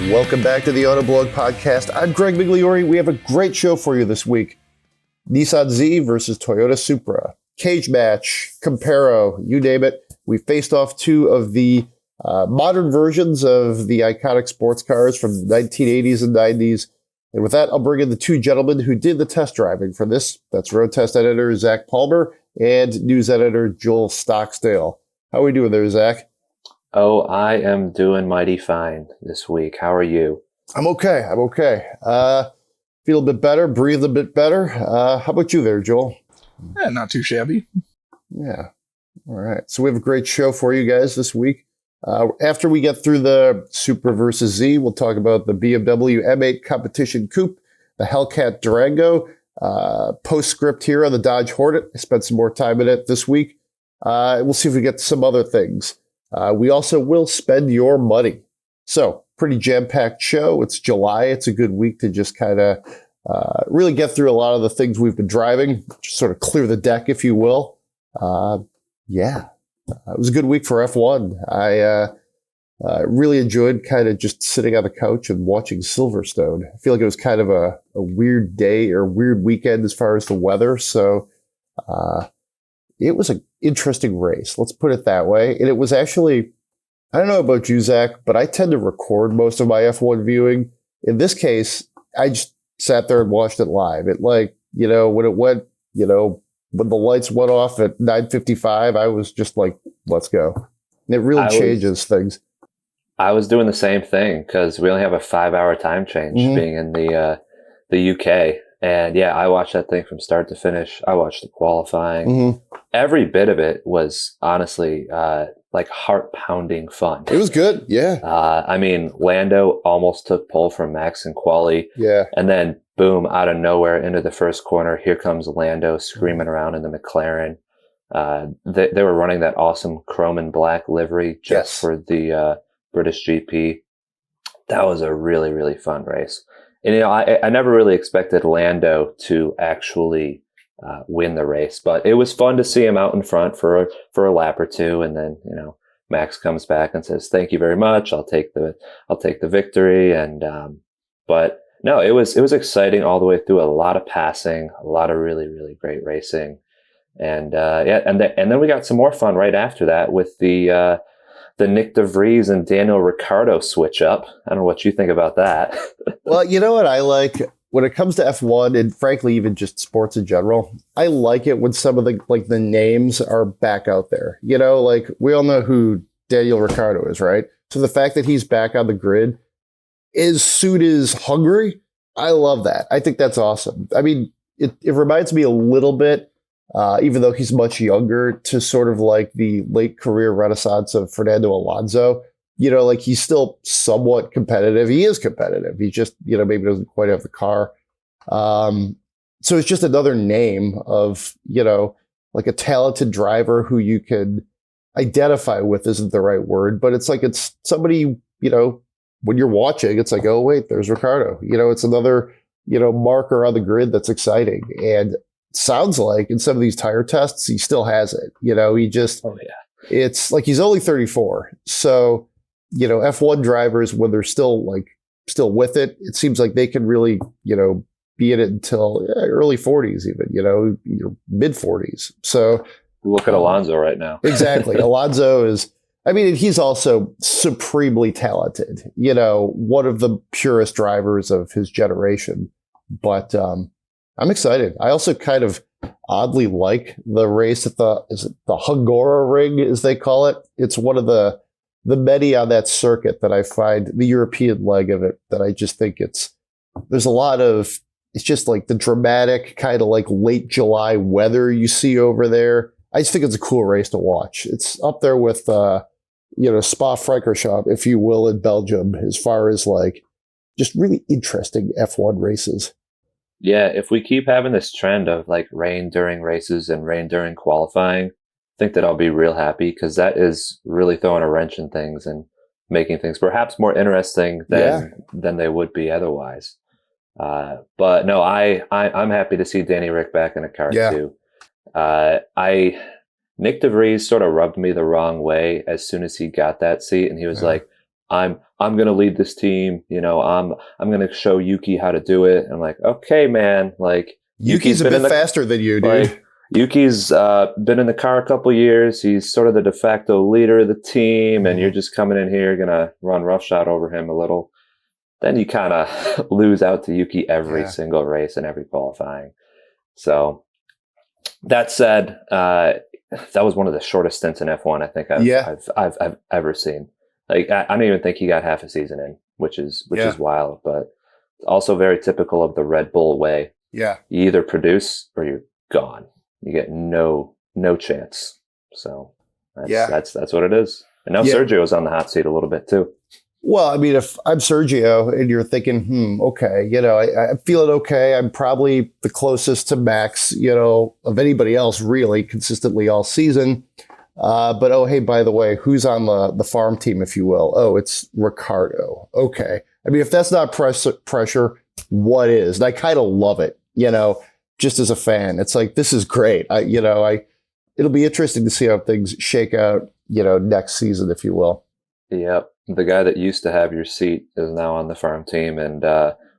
Welcome back to the Autoblog Podcast. I'm Greg Migliore. We have a great show for you this week. Nissan Z versus Toyota Supra. Cage match, comparo, you name it. We faced off two of the modern versions of the iconic sports cars from the 1980s and 90s. And with that, I'll bring in the two gentlemen who did the test driving for this. That's road test editor Zach Palmer and news editor Joel Stocksdale. How are we doing there, Zach? Oh, I am doing mighty fine this week. How are you? I'm okay. Feel a bit better, breathe a bit better. How about you there, Joel? Yeah, not too shabby. Yeah. All right. So we have a great show for you guys this week. After we get through the Supra versus Z, we'll talk about the BMW M8 Competition Coupe, the Hellcat Durango, postscript here on the Dodge Hornet. I spent some more time in it this week. We'll see if we get to some other things. We also will spend your money. So pretty jam-packed show. It's July. It's a good week to just kind of really get through a lot of the things we've been driving, just sort of clear the deck, if you will. It was a good week for F1. I really enjoyed kind of just sitting on the couch and watching Silverstone. I feel like it was kind of a weird day or weird weekend as far as the weather. So it was an interesting race. Let's put it that way. And it was actually, I don't know about you, Zach, but I tend to record most of my F1 viewing. In this case, I just sat there and watched it live. It when it went, when the lights went off at 9:55, I was just like, let's go. And it really changes things. I was doing the same thing because we only have a 5-hour time change being in the UK. And yeah, I watched that thing from start to finish. I watched the qualifying. Every bit of it was honestly like heart-pounding fun. It was good, yeah. I mean, Lando almost took pole from Max in quali. Yeah. And then boom, out of nowhere into the first corner, here comes Lando screaming around in the McLaren. They were running that awesome chrome and black livery just for the British GP. That was a really, really fun race. And, I never really expected Lando to actually win the race, but it was fun to see him out in front for a lap or two. And then, Max comes back and says, "Thank you very much. I'll take the victory." And, but no, it was exciting all the way through. A lot of passing, a lot of really, really great racing. And, and then we got some more fun right after that with the Nick DeVries and Daniel Ricciardo switch up. I don't know what you think about that. Well, you know what I like when it comes to F1 and frankly, even just sports in general, I like it when some of the names are back out there, we all know who Daniel Ricciardo is, right? So the fact that he's back on the grid, his suit is Hungary. I love that. I think that's awesome. I mean, it reminds me a little bit, even though he's much younger, to sort of like the late career renaissance of Fernando Alonso. He's still somewhat competitive. He is competitive. He just, maybe doesn't quite have the car. So it's just another name of, like a talented driver who you can identify with isn't the right word, but it's like it's somebody, when you're watching, it's like, oh, wait, there's Ricciardo. It's another, marker on the grid that's exciting. And sounds like in some of these tire tests, he still has it. He just, it's like he's only 34. So, F1 drivers, when they're still with it, it seems like they can really, be in it until early 40s, even, your mid 40s. So look at Alonso right now. Exactly. Alonso is, he's also supremely talented, one of the purest drivers of his generation. But I'm excited. I also kind of oddly like the race at the Hungora Ring, as they call it. It's one of the many on that circuit that I find, the European leg of it, that I just think there's a lot of, it's just like the dramatic kind of like late July weather you see over there. I just think it's a cool race to watch. It's up there with, Spa-Francorchamps, if you will, in Belgium, as far as like just really interesting F1 races. Yeah, if we keep having this trend of like rain during races and rain during qualifying, I think that I'll be real happy, because that is really throwing a wrench in things and making things perhaps more interesting than they would be otherwise. But no, I'm happy to see Danny Rick back in a car too. Nick DeVries sort of rubbed me the wrong way as soon as he got that seat, and he was like, I'm going to lead this team. I'm going to show Yuki how to do it. And I'm like, okay, man, like Yuki's a bit faster than you, dude. Like, Yuki's been in the car a couple years. He's sort of the de facto leader of the team, and you're just coming in here going to run roughshod over him a little. Then you kind of lose out to Yuki every single race and every qualifying. So that said, that was one of the shortest stints in F1 I think I've ever seen. Like I don't even think he got half a season in, which is wild, but also very typical of the Red Bull way. Yeah, you either produce or you're gone. You get no chance. So that's what it is. And now Sergio's on the hot seat a little bit too. Well, I mean, if I'm Sergio and you're thinking, okay, I feel it okay. I'm probably the closest to Max, of anybody else really consistently all season. But, oh, hey, by the way, who's on the farm team, if you will? Oh, it's Ricciardo. Okay. I mean, if that's not pressure, what is? And I kind of love it, just as a fan. It's like, this is great. It'll be interesting to see how things shake out, next season, if you will. Yep. The guy that used to have your seat is now on the farm team and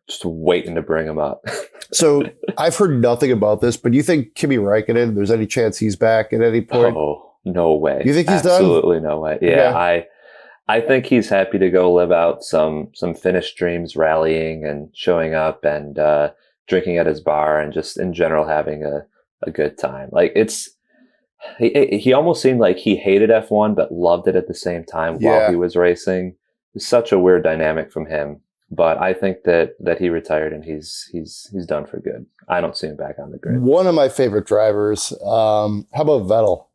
just waiting to bring him up. So I've heard nothing about this, but do you think Kimi Räikkönen, there's any chance he's back at any point? Oh, no way. You think he's done? Absolutely no way. Yeah, I think he's happy to go live out some Finnish dreams, rallying and showing up and drinking at his bar and just in general having a good time. Like he almost seemed like he hated F1 but loved it at the same time while he was racing. It's such a weird dynamic from him. But I think that he retired and he's done for good. I don't see him back on the grid. One of my favorite drivers. How about Vettel?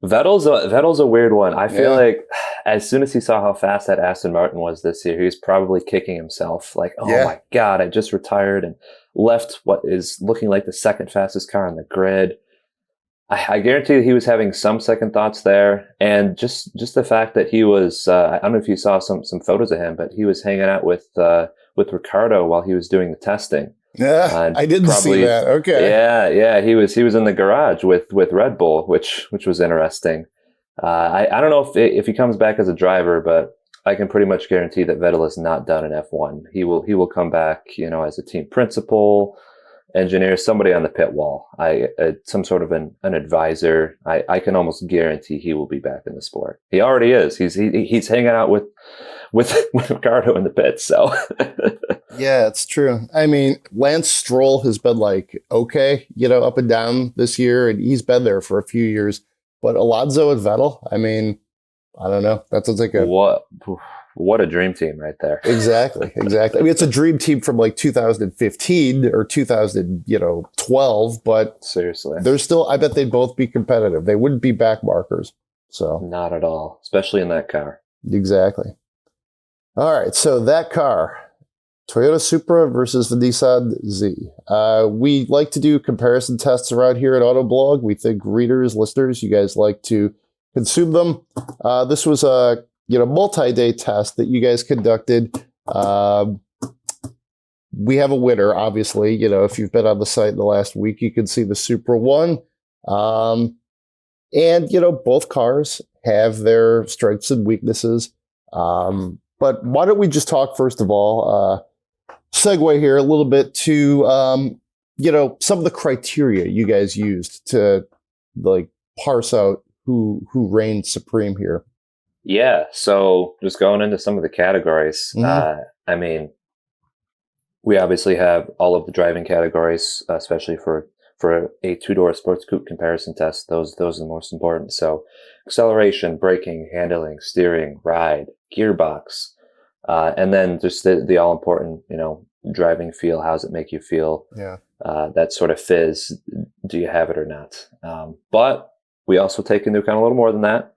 Vettel's a weird one. I feel like as soon as he saw how fast that Aston Martin was this year, he was probably kicking himself. Like, oh my God, I just retired and left what is looking like the second fastest car on the grid. I guarantee he was having some second thoughts there. And just the fact that he was, I don't know if you saw some photos of him, but he was hanging out with Ricciardo while he was doing the testing. Yeah, I didn't see that. Okay. Yeah. He was in the garage with Red Bull, which was interesting. I don't know if he comes back as a driver, but I can pretty much guarantee that Vettel is not done in F1. He will come back, as a team principal, engineer, somebody on the pit wall. Some sort of an advisor. I can almost guarantee he will be back in the sport. He already is. He's hanging out with Ricciardo in the pits. So yeah, it's true. I mean, Lance Stroll has been like okay, up and down this year, and he's been there for a few years. But Alonso and Vettel, I mean, I don't know. That sounds like what a dream team right there. Exactly. I mean, it's a dream team from like 2015 or 2012, but seriously, they're still, I bet they'd both be competitive. They wouldn't be back markers. So not at all, especially in that car. Exactly. All right. So that car, Toyota Supra versus the Nissan Z. We like to do comparison tests around here at Autoblog. We think readers, listeners, you guys like to consume them. This was a multi-day test that you guys conducted. We have a winner, obviously. If you've been on the site in the last week, you can see the Supra won. And both cars have their strengths and weaknesses. But why don't we just talk, first of all, segue here a little bit to, some of the criteria you guys used to parse out who reigned supreme here. Yeah, so just going into some of the categories, I mean, we obviously have all of the driving categories, especially for a two-door sports coupe comparison test. Those are the most important. So acceleration, braking, handling, steering, ride, gearbox, and then just the all-important, driving feel. How does it make you feel? Yeah. That sort of fizz, do you have it or not? But we also take into account a little more than that.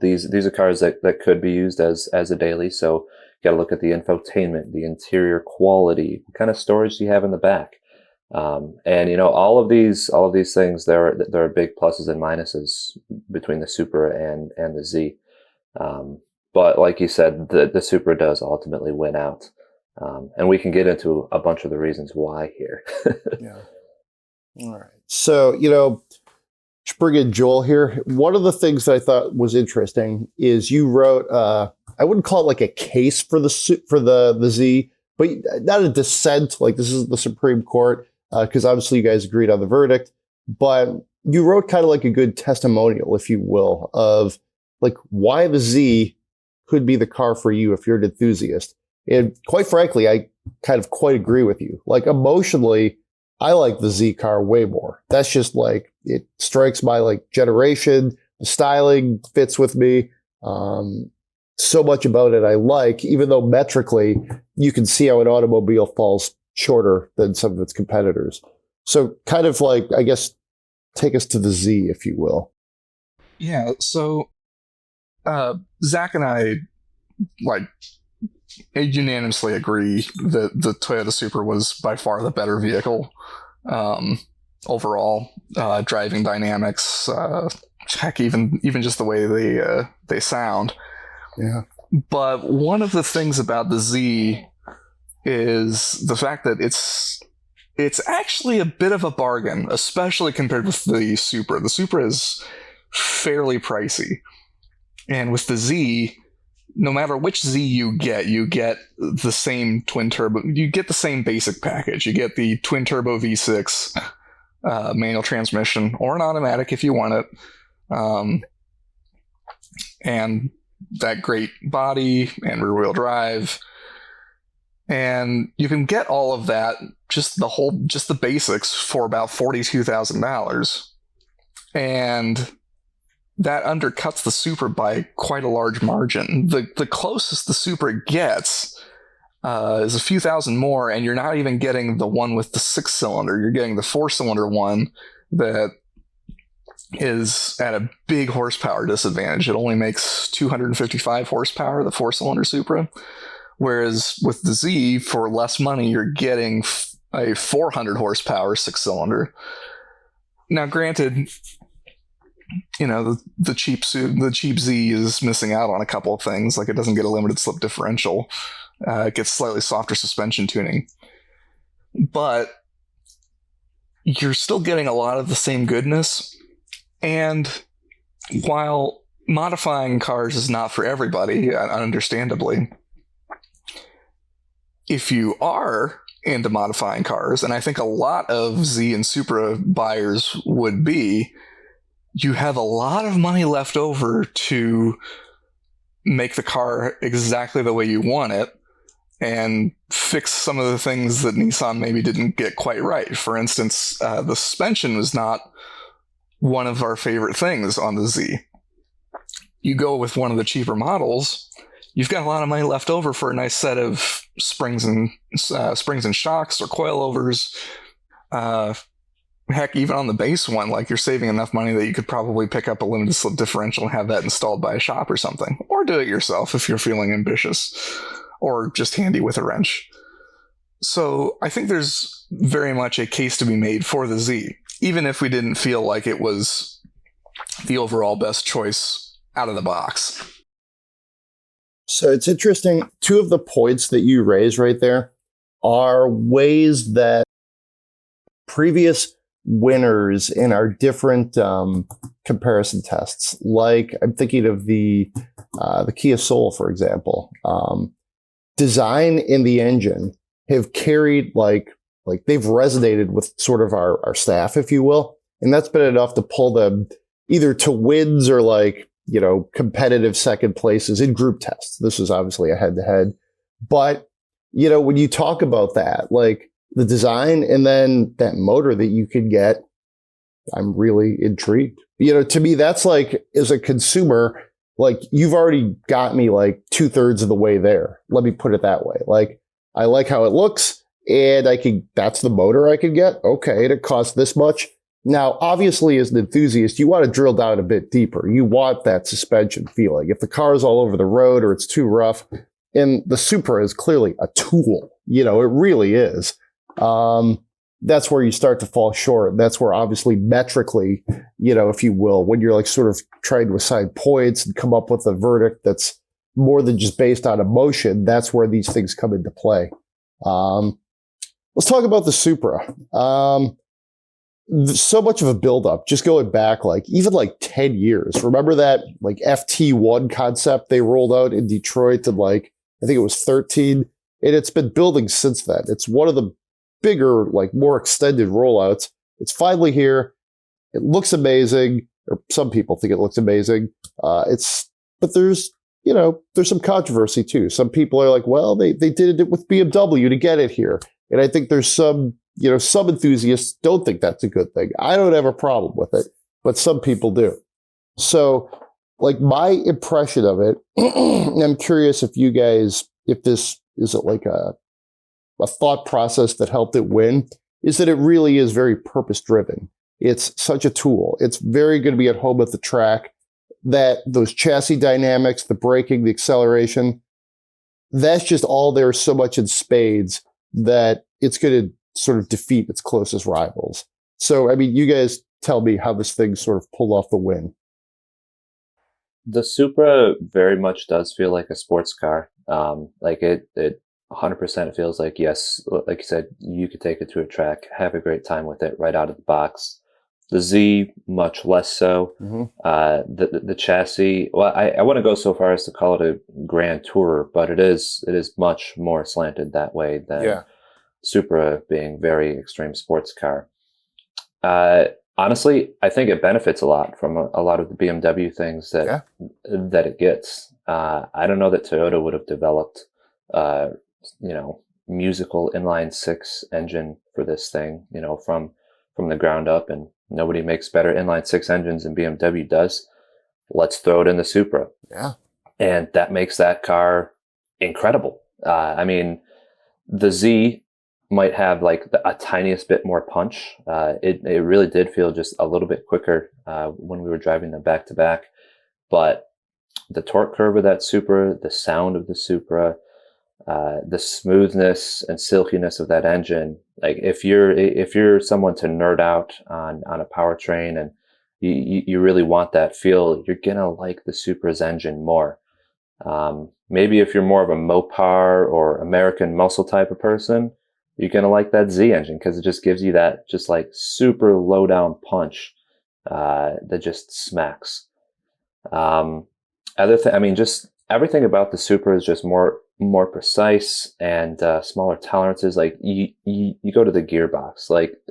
These are cars that could be used as a daily. So you got to look at the infotainment, the interior quality, what kind of storage do you have in the back? And all of these things, there are big pluses and minuses between the Supra and the Z. But like you said, the Supra does ultimately win out. And we can get into a bunch of the reasons why here. Yeah. All right. So, bring in Joel here. One of the things that I thought was interesting is you wrote, I wouldn't call it like a case for the Z, but not a dissent, like this is the Supreme Court, because obviously you guys agreed on the verdict, but you wrote kind of like a good testimonial, if you will, of like why the Z could be the car for you if you're an enthusiast. And quite frankly, I kind of quite agree with you. Like emotionally, I like the Z car way more. That's just like, it strikes my like generation. The styling fits with me. So much about it I like, even though metrically you can see how an automobile falls shorter than some of its competitors. So kind of like, I guess, take us to the Z, if you will. Yeah, so Zach and I like unanimously agree that the Toyota Supra was by far the better vehicle overall. Driving dynamics, heck, even just the way they sound. Yeah. But one of the things about the Z is the fact that it's actually a bit of a bargain, especially compared with the Supra. The Supra is fairly pricey. And with the Z, no matter which Z you get the same twin turbo. You get the same basic package. You get the twin turbo V6 manual transmission, or an automatic if you want it. And that great body and rear wheel drive. And you can get all of that, just the basics, for about $42,000. And that undercuts the Supra by quite a large margin. The closest the Supra gets is a few thousand more, and you're not even getting the one with the 6-cylinder. You're getting the 4-cylinder one that is at a big horsepower disadvantage. It only makes 255 horsepower, the 4-cylinder Supra. Whereas with the Z, for less money, you're getting a 400 horsepower 6-cylinder. Now, granted, the cheap Z is missing out on a couple of things. Like, it doesn't get a limited slip differential. It gets slightly softer suspension tuning. But you're still getting a lot of the same goodness. And while modifying cars is not for everybody, understandably, if you are into modifying cars, and I think a lot of Z and Supra buyers would be, you have a lot of money left over to make the car exactly the way you want it and fix some of the things that Nissan maybe didn't get quite right. For instance, the suspension was not one of our favorite things on the Z. You go with one of the cheaper models, you've got a lot of money left over for a nice set of springs and shocks or coilovers. Heck, even on the base one, like, you're saving enough money that you could probably pick up a limited slip differential and have that installed by a shop or something, or do it yourself if you're feeling ambitious, or just handy with a wrench. So I think there's very much a case to be made for the Z, even if we didn't feel like it was the overall best choice out of the box. So it's interesting. Two of the points that you raise right there are ways that previous winners in our different comparison tests, like I'm thinking of the Kia Soul, for example, design in the engine have carried like they've resonated with sort of our staff, if you will. And that's been enough to pull them either to wins or competitive second places in group tests. This is obviously a head-to-head. But, when you talk about that, like the design and then that motor that you can get, I'm really intrigued. To me, that's like, as a consumer, like, you've already got me like 2/3 of the way there. Let me put it that way. Like, I like how it looks, and that's the motor I can get. Okay, and it costs this much. Now, obviously, as an enthusiast, you want to drill down a bit deeper. You want that suspension feeling. If the car is all over the road or it's too rough, and the Supra is clearly a tool, it really is. That's where you start to fall short. That's where, obviously, metrically, if you will, when you're like sort of trying to assign points and come up with a verdict that's more than just based on emotion, that's where these things come into play. Let's talk about the Supra. so much of a buildup, just going back even 10 years. Remember that FT1 concept they rolled out in Detroit in I think it was 13, and it's been building since then. It's one of the bigger, more extended rollouts. It's finally here. It looks amazing, or some people think it looks amazing. But there's some controversy too. Some people are well, they did it with BMW to get it here. And I think there's some enthusiasts don't think that's a good thing. I don't have a problem with it, but some people do. So my impression of it, and I'm curious if this is a thought process that helped it win, is that it really is very purpose driven. It's such a tool. It's very going to be at home at the track, that those chassis dynamics, the braking, the acceleration, that's just all there so much in spades that it's going to sort of defeat its closest rivals. So, I mean, you guys tell me how this thing sort of pulled off the win. The Supra very much does feel like a sports car. It 100% feels like, yes, like you said, you could take it to a track, have a great time with it right out of the box. The Z, much less so. Mm-hmm. The chassis, well, I wouldn't go so far as to call it a grand tourer, but it is much more slanted that way than Supra being very extreme sports car. Honestly, I think it benefits a lot from a lot of the BMW things that it gets. I don't know that Toyota would have developed, musical inline six engine for this thing, from the ground up, and nobody makes better inline six engines than BMW does. Let's throw it in the Supra. Yeah. And that makes that car incredible. I mean, the Z might have a tiniest bit more punch. It really did feel just a little bit quicker when we were driving them back to back. But the torque curve of that Supra, the sound of the Supra, the smoothness and silkiness of that engine. If you're someone to nerd out on a powertrain and you really want that feel, you're gonna like the Supra's engine more. Maybe if you're more of a Mopar or American muscle type of person, you're gonna like that Z engine because it just gives you that just super low down punch that just smacks. Just everything about the Supra is just more precise and smaller tolerances. You go to the gearbox,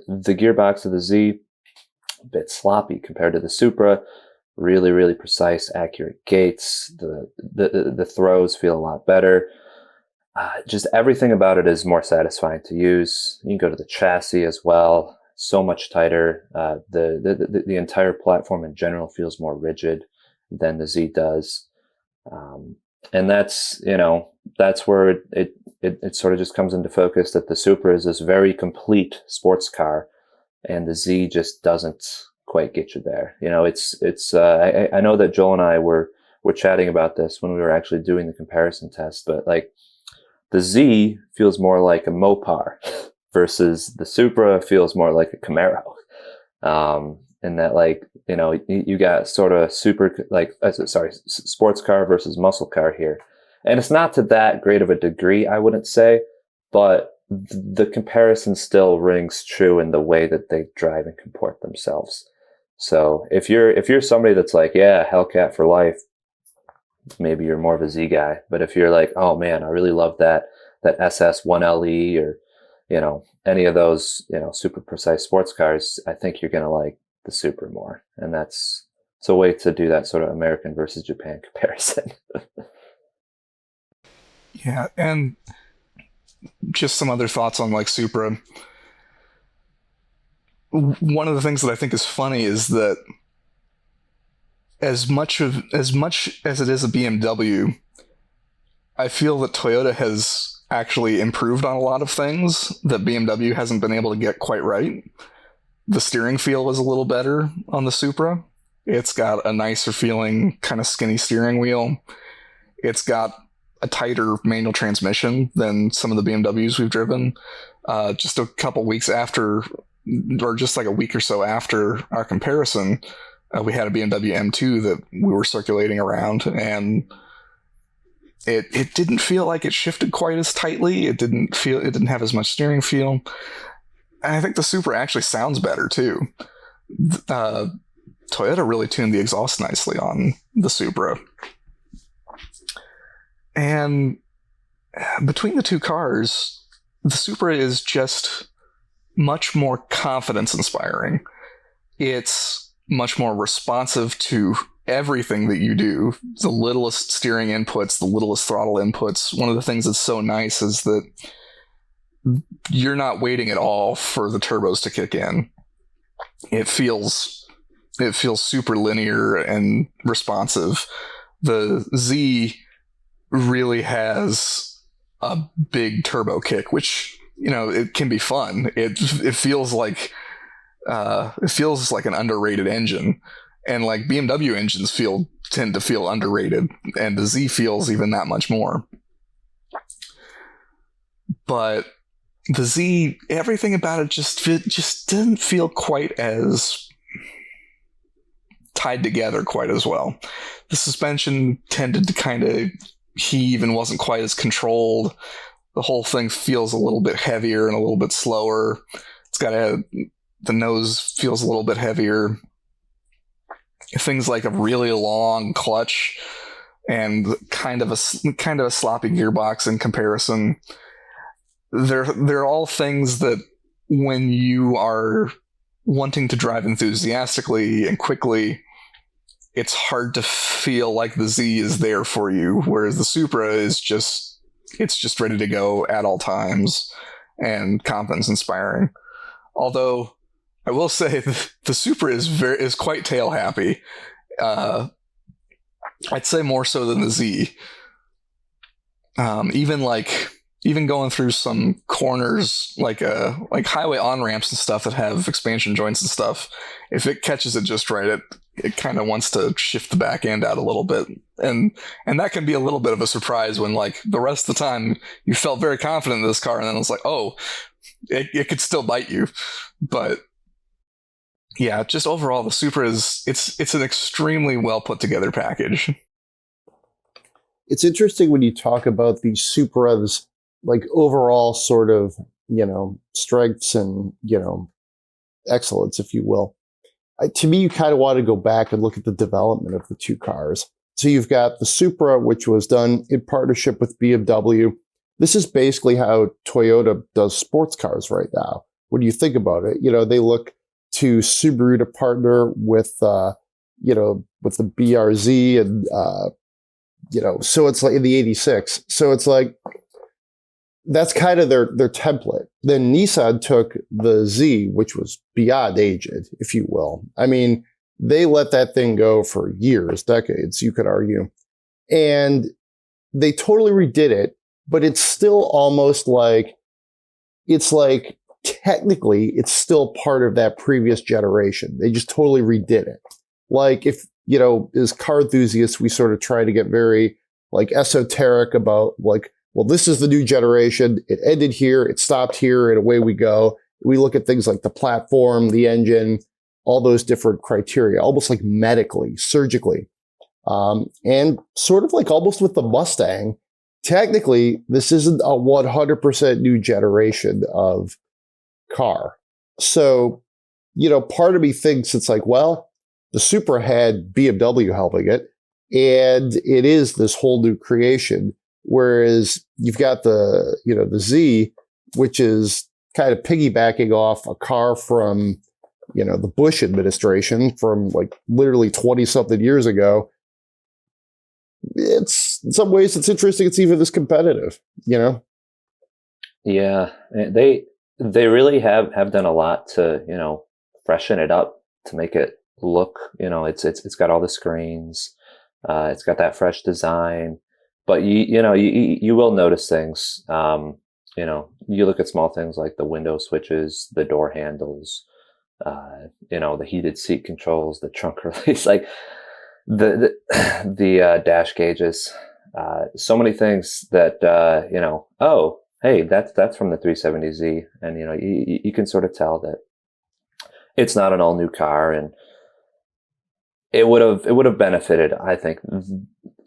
the gearbox of the Z, a bit sloppy compared to the Supra. Really, really precise, accurate gates. The throws feel a lot better. Just everything about it is more satisfying to use. You can go to the chassis as well. So much tighter. The entire platform in general feels more rigid than the Z does. And that's where it sort of just comes into focus that the Supra is this very complete sports car, and the Z just doesn't quite get you there. I know that Joel and I were chatting about this when we were actually doing the comparison test, but the Z feels more like a Mopar versus the Supra feels more like a Camaro. And that you got sort of sports car versus muscle car here. And it's not to that great of a degree, I wouldn't say, but the comparison still rings true in the way that they drive and comport themselves. So if you're somebody that's Hellcat for life, maybe you're more of a Z guy. But if you're oh man, I really love that SS1LE or, any of those, super precise sports cars, I think you're going to like the Supra more. And it's a way to do that sort of American versus Japan comparison. Yeah, and just some other thoughts on Supra. One of the things that I think is funny is that as much as it is a BMW, I feel that Toyota has actually improved on a lot of things that BMW hasn't been able to get quite right. The steering feel is a little better on the Supra. It's got a nicer feeling, kind of skinny steering wheel. It's got a tighter manual transmission than some of the BMWs we've driven. Just a couple weeks after, or just a week or so after our comparison, we had a BMW M2 that we were circulating around, and it didn't feel like it shifted quite as tightly. It didn't have as much steering feel. I think the Supra actually sounds better too. Toyota really tuned the exhaust nicely on the Supra. And between the two cars, the Supra is just much more confidence-inspiring. It's much more responsive to everything that you do. The littlest steering inputs, the littlest throttle inputs. One of the things that's so nice is that you're not waiting at all for the turbos to kick in. It feels super linear and responsive. The Z really has a big turbo kick, which, you know, it can be fun. It feels like an underrated engine, and like BMW engines tend to feel underrated, and the Z feels even that much more. But the Z, everything about it just didn't feel quite as tied together quite as well. The suspension tended to kind of heave and wasn't quite as controlled. The whole thing feels a little bit heavier and a little bit slower. The nose feels a little bit heavier. Things like a really long clutch and kind of a sloppy gearbox in comparison. They're all things that when you are wanting to drive enthusiastically and quickly, it's hard to feel like the Z is there for you, whereas the Supra is just ready to go at all times and confidence inspiring. Although I will say the Supra is quite tail happy. I'd say more so than the Z. Even going through some corners, like highway on-ramps and stuff that have expansion joints and stuff, if it catches it just right, it kind of wants to shift the back end out a little bit. And that can be a little bit of a surprise when, like, the rest of the time you felt very confident in this car, and then it's like, oh, it could still bite you. But yeah, just overall, the Supra it's an extremely well put together package. It's interesting when you talk about these Supras, like overall sort of, you know, strengths and, you know, excellence, if you will. To me, you kind of want to go back and look at the development of the two cars. So you've got the Supra, which was done in partnership with BMW. This is basically how Toyota does sports cars right now. When you think about it, you know, they look to Subaru to partner with, you know, with the BRZ and, you know, so it's like in the 86. So it's like, that's kind of their template. Then Nissan took the Z, which was beyond aged, if you will. I mean, they let that thing go for years, decades, you could argue. And they totally redid it, but it's still almost like, it's like, technically, it's still part of that previous generation. They just totally redid it. Like, if, you know, as car enthusiasts, we sort of try to get very, like, esoteric about, like, well, this is the new generation. It ended here, it stopped here, and away we go. We look at things like the platform, the engine, all those different criteria, almost like medically, surgically. And sort of like almost with the Mustang, technically, this isn't a 100% new generation of car. So, you know, part of me thinks it's like, well, the Supra had BMW helping it, and it is this whole new creation. Whereas you've got the, you know, the Z, which is kind of piggybacking off a car from, you know, the Bush administration from like literally 20 something years ago. It's in some ways it's interesting. It's even this competitive, you know? Yeah. They really have done a lot to, you know, freshen it up to make it look, you know, it's got all the screens. It's got that fresh design. But you will notice things. You know, you look at small things like the window switches, the door handles, you know, the heated seat controls, the trunk release, like the dash gauges. So many things that you know. Oh, hey, that's from the 370Z, and you know, you can sort of tell that it's not an all new car, and it would have benefited, I think,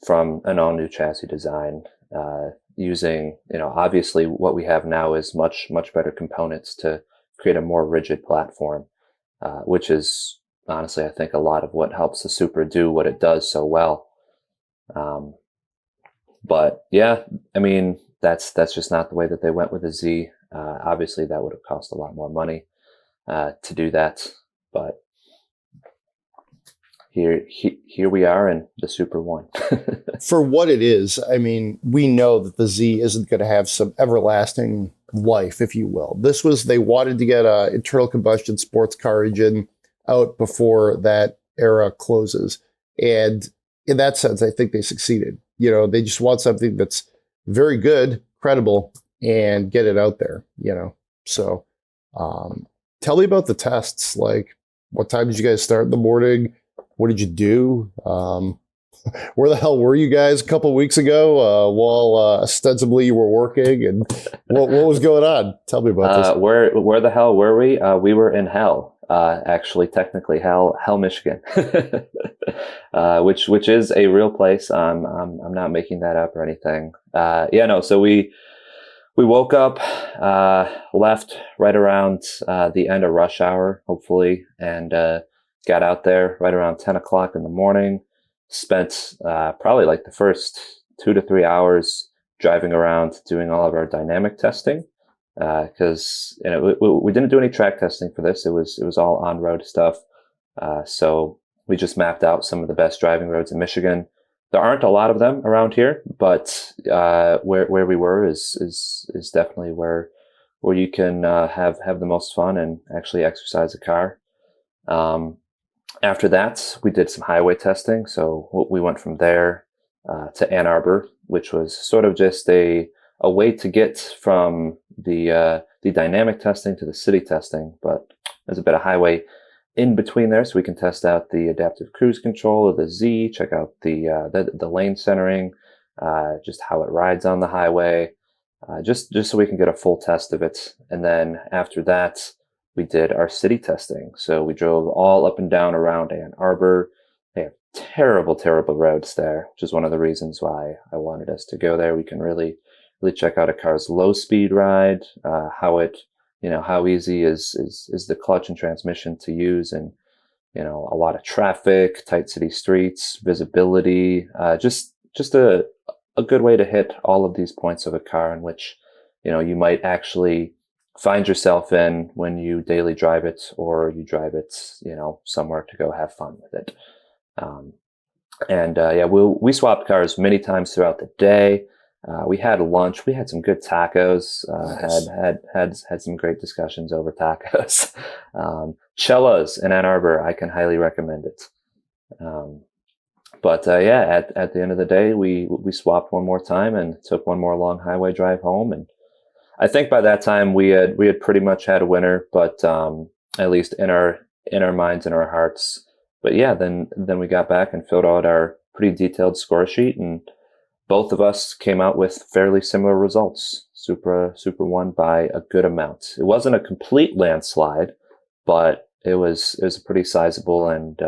from an all-new chassis design, using, you know, obviously what we have now is much better components to create a more rigid platform, which is honestly, I think, a lot of what helps the Supra do what it does so well. But yeah, I mean, that's just not the way that they went with the Z. Obviously, that would have cost a lot more money to do that, but here we are, and the Supra won. For what it is, I mean, we know that the Z isn't going to have some everlasting life, if you will. They wanted to get an internal combustion sports car engine out before that era closes. And in that sense, I think they succeeded. You know, they just want something that's very good, credible, and get it out there, you know. So tell me about the tests. Like, what time did you guys start in the morning? What did you do? Where the hell were you guys a couple of weeks ago while ostensibly you were working? And what was going on? Tell me about this. Where the hell were we? We were in hell. Actually, technically, Hell, Michigan, which is a real place. I'm not making that up or anything. So we woke up, left right around the end of rush hour, hopefully, and got out there right around 10 o'clock in the morning. Spent probably like the first 2 to 3 hours driving around doing all of our dynamic testing. Because we didn't do any track testing for this. It was all on-road stuff. So we just mapped out some of the best driving roads in Michigan. There aren't a lot of them around here, but where we were is definitely where you can have the most fun and actually exercise a car. After that, we did some highway testing. So we went from there to Ann Arbor, which was sort of just a way to get from the dynamic testing to the city testing, but there's a bit of highway in between there, so we can test out the adaptive cruise control of the Z, check out the lane centering, just how it rides on the highway, just so we can get a full test of it. And then after that, we did our city testing. So we drove all up and down around Ann Arbor. They have terrible, terrible roads there, which is one of the reasons why I wanted us to go there. We can really check out a car's low speed ride, how easy is the clutch and transmission to use, and a lot of traffic, tight city streets, visibility, just a good way to hit all of these points of a car in which you might actually find yourself in when you daily drive it, or you drive it somewhere to go have fun with it. We swapped cars many times throughout the day. We had lunch. We had some good tacos. Nice. Had some great discussions over tacos. Chella's in Ann Arbor. I can highly recommend it. At the end of the day, we swapped one more time and took one more long highway drive home. And I think by that time we had pretty much had a winner, but at least in our minds and our hearts. But yeah, then we got back and filled out our pretty detailed score sheet, and both of us came out with fairly similar results. Supra won by a good amount. It wasn't a complete landslide, but it was a pretty sizable and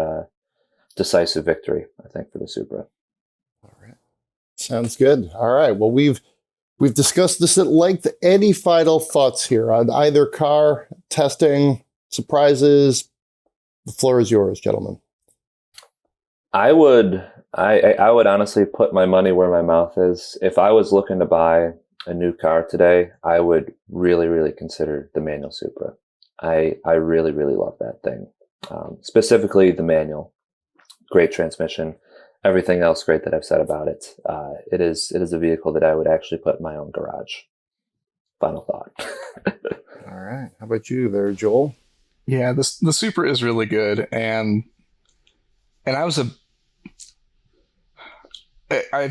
decisive victory, I think, for the Supra. All right. Sounds good. All right. Well, we've discussed this at length. Any final thoughts here on either car, testing, surprises? The floor is yours, gentlemen. I would honestly put my money where my mouth is. If I was looking to buy a new car today, I would really, really consider the manual Supra. I really, really love that thing. Specifically the manual. Great transmission. Everything else great that I've said about it. It is a vehicle that I would actually put in my own garage. Final thought. All right. How about you there, Joel? Yeah, the Supra is really good, and I've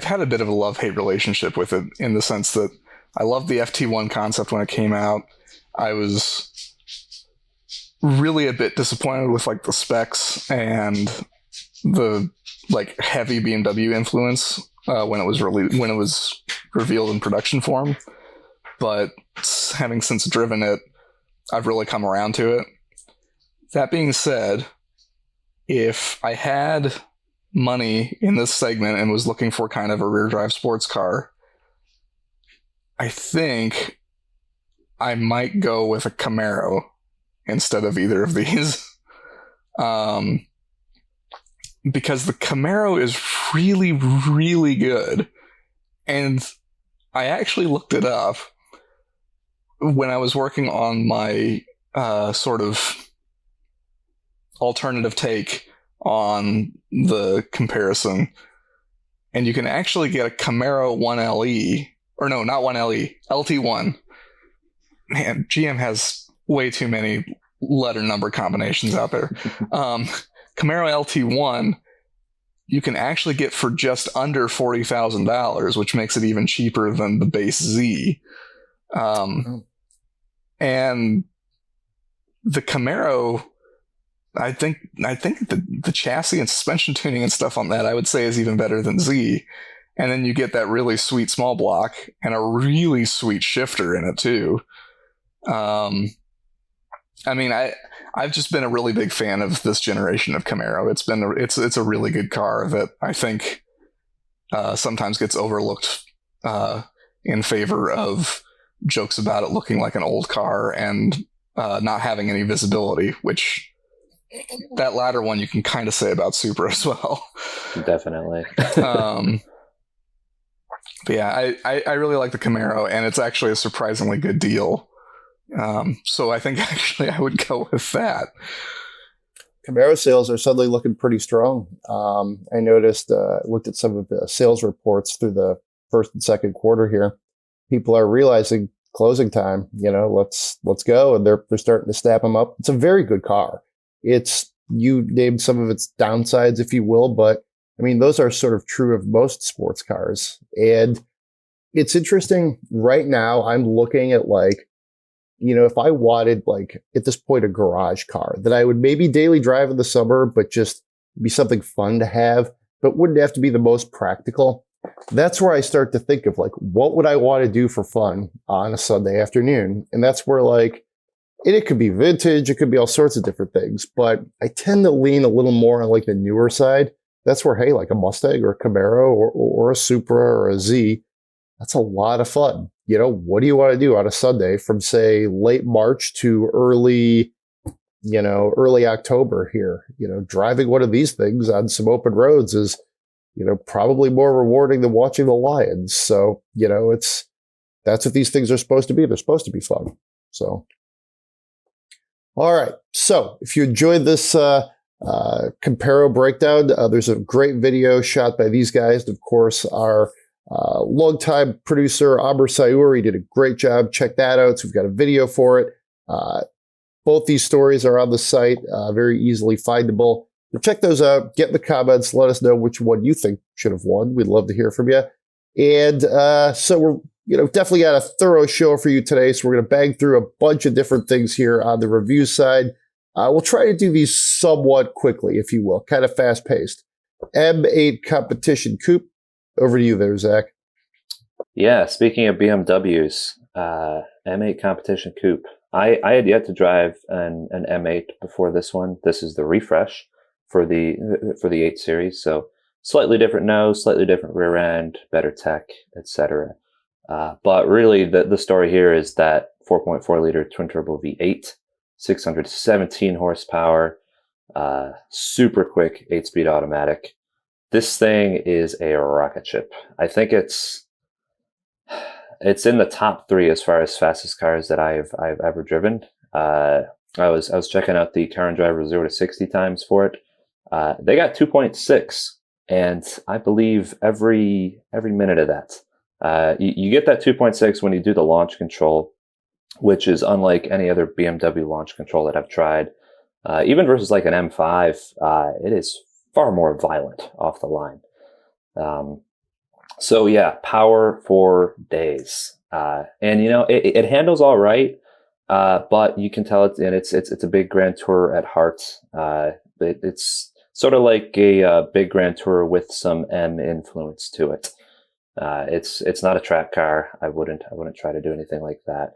had a bit of a love-hate relationship with it, in the sense that I loved the FT1 concept when it came out. I was really a bit disappointed with like the specs and the like heavy BMW influence when it was revealed in production form. But having since driven it, I've really come around to it. That being said, if I had money in this segment and was looking for kind of a rear drive sports car, I think I might go with a Camaro, instead of either of these. Because the Camaro is really, really good. And I actually looked it up when I was working on my sort of alternative take on the comparison. And you can actually get a Camaro 1LE, or no, not 1LE, LT1. Man, GM has way too many letter number combinations out there. Camaro LT1, you can actually get for just under $40,000, which makes it even cheaper than the base Z. And the Camaro, I think the chassis and suspension tuning and stuff on that, I would say, is even better than Z. And then you get that really sweet small block and a really sweet shifter in it too. I mean, I've just been a really big fan of this generation of Camaro. It's a really good car that I think sometimes gets overlooked in favor of jokes about it looking like an old car and not having any visibility, which that latter one you can kind of say about Supra as well. Definitely. But yeah, I really like the Camaro, and it's actually a surprisingly good deal. So I think actually I would go with that. Camaro sales are suddenly looking pretty strong. I noticed, looked at some of the sales reports through the first and second quarter here. People are realizing closing time, let's go. And they're starting to snap them up. It's a very good car. You named some of its downsides, if you will, but I mean, those are sort of true of most sports cars. And it's interesting right now. I'm looking at if I wanted at this point, a garage car that I would maybe daily drive in the summer, but just be something fun to have, but wouldn't have to be the most practical. That's where I start to think of what would I want to do for fun on a Sunday afternoon? And that's where it could be vintage. It could be all sorts of different things, but I tend to lean a little more on the newer side. That's where, hey, a Mustang or a Camaro or a Supra or a Z, that's a lot of fun. What do you want to do on a Sunday from, say, late March to early October here? Driving one of these things on some open roads is, probably more rewarding than watching the Lions. So, that's what these things are supposed to be. They're supposed to be fun. So, all right. So if you enjoyed this Comparo breakdown, there's a great video shot by these guys. Of course, our longtime producer, Amr Sayuri, did a great job. Check that out. So we've got a video for it. Both these stories are on the site, very easily findable. So check those out. Get in the comments. Let us know which one you think should have won. We'd love to hear from you. And so we're definitely got a thorough show for you today. So we're going to bang through a bunch of different things here on the review side. We'll try to do these somewhat quickly, if you will, kind of fast-paced. M8 Competition Coupe. Over to you there, Zach. Yeah, speaking of BMWs, M8 Competition Coupe. I had yet to drive an M8 before this one. This is the refresh for the 8 Series. So slightly different nose, slightly different rear end, better tech, etc. But really, the story here is that 4.4 liter twin turbo V8, 617 horsepower, super quick 8-speed automatic. This thing is a rocket ship. I think it's in the top 3 as far as fastest cars that I've ever driven. I was checking out the Car and Driver 0 to 60 times for it. They got 2.6, and I believe every minute of that. You get that 2.6 when you do the launch control, which is unlike any other BMW launch control that I've tried. Even versus an M5, it is far more violent off the line. So yeah, power for days. And it handles all right, but you can tell it's a big Grand Tour at heart. It's sort of like a big Grand Tour with some M influence to it. It's not a track car. I wouldn't try to do anything like that.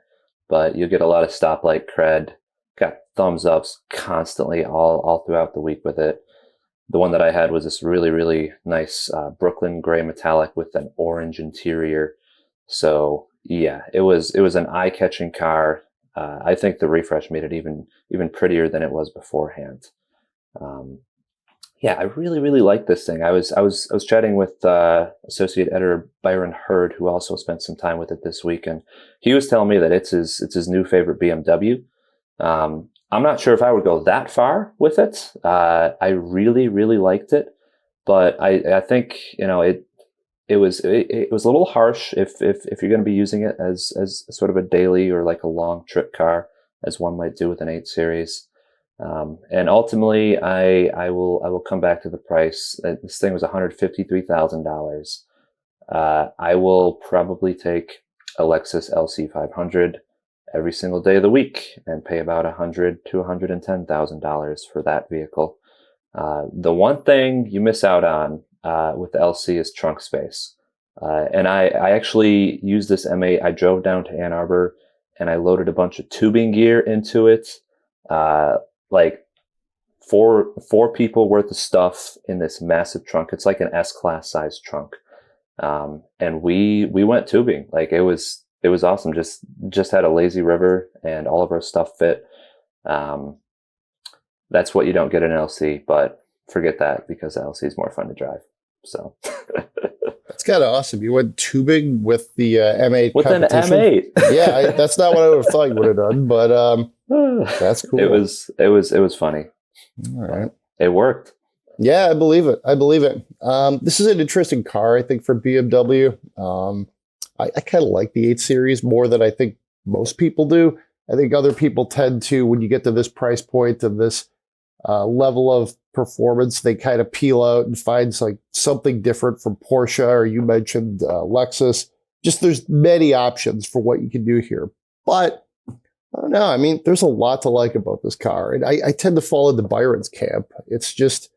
But you get a lot of stoplight cred. Got thumbs ups constantly all throughout the week with it. The one that I had was this really, really nice Brooklyn gray metallic with an orange interior. So yeah, it was an eye-catching car. I think the refresh made it even prettier than it was beforehand. Yeah, I really, really like this thing. I was chatting with associate editor Byron Hurd, who also spent some time with it this week, and he was telling me that it's his new favorite BMW. I'm not sure if I would go that far with it. I really, really liked it, but I think it was a little harsh if you're going to be using it as sort of a daily or like a long trip car, as one might do with an 8 Series. And ultimately, I will come back to the price. This thing was $153,000. I will probably take a Lexus LC500 every single day of the week and pay about $100,000 to $110,000 for that vehicle. The one thing you miss out on with the LC is trunk space. And I actually used this M8. I drove down to Ann Arbor and I loaded a bunch of tubing gear into it. Like four people worth of stuff in this massive trunk. It's like an S-Class size trunk. And we went tubing. Like it was awesome. Just had a lazy river and all of our stuff fit. That's what you don't get in an LC, but forget that because the LC is more fun to drive. So that's kind of awesome. You went tubing with the M8 with competition. An M8. Yeah, that's not what I would have thought you would have done, but that's cool. It was funny. All right, it worked. Yeah, I believe it. This is an interesting car, I think, for BMW. I kind of like the 8 Series more than I think most people do. I think other people tend to, when you get to this price point and this level of performance, they kind of peel out and find like something different from Porsche, or you mentioned Lexus. Just there's many options for what you can do here. But I don't know. I mean, there's a lot to like about this car. And I tend to fall into Byron's camp. It's just,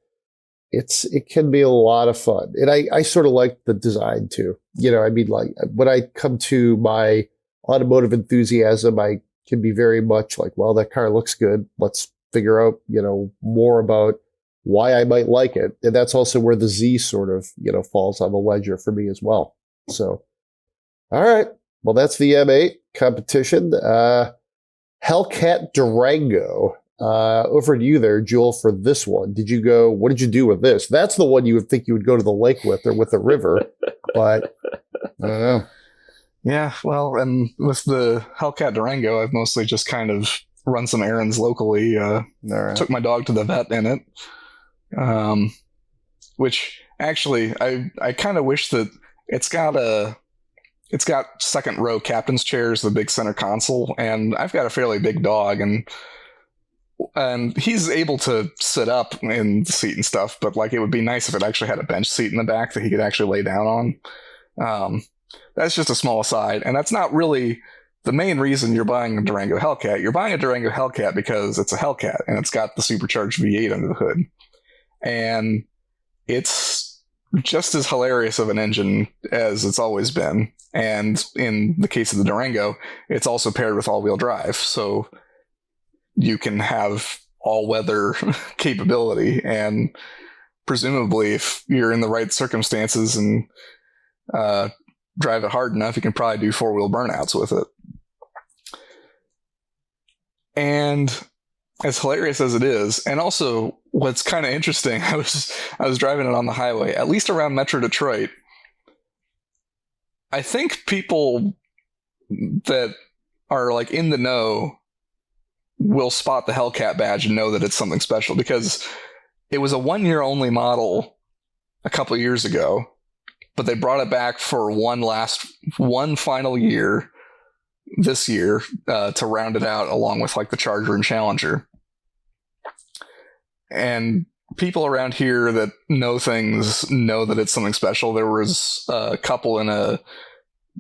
it can be a lot of fun. And I sort of like the design too. I mean, like when I come to my automotive enthusiasm, I can be very much like, well, that car looks good. Let's figure out, more about why I might like it. And that's also where the Z sort of, falls on the ledger for me as well. So, all right. Well, that's the M8 competition. Hellcat Durango. Over to you there, Jewel, for this one. What did you do with this? That's the one you would think you would go to the lake with or with the river, but I don't know. Yeah, well, and with the Hellcat Durango, I've mostly just kind of run some errands locally. Right. Took my dog to the vet in it, which actually I kind of wish that it's got second row captain's chairs, the big center console, and I've got a fairly big dog, and he's able to sit up in the seat and stuff, but like it would be nice if it actually had a bench seat in the back that he could actually lay down on. That's just a small aside, and that's not really the main reason you're buying a Durango Hellcat. You're buying a Durango Hellcat because it's a Hellcat, and it's got the supercharged V8 under the hood. And it's just as hilarious of an engine as it's always been. And in the case of the Durango, it's also paired with all-wheel drive, so you can have all-weather capability. And presumably, if you're in the right circumstances and drive it hard enough, you can probably do four-wheel burnouts with it. And as hilarious as it is, and also what's kind of interesting, I was driving it on the highway, at least around Metro Detroit. I think people that are like in the know will spot the Hellcat badge and know that it's something special, because it was a 1-year only model a couple of years ago, but they brought it back for one final year this year to round it out, along with like the Charger and Challenger. And people around here that know things know that it's something special. There was a couple in a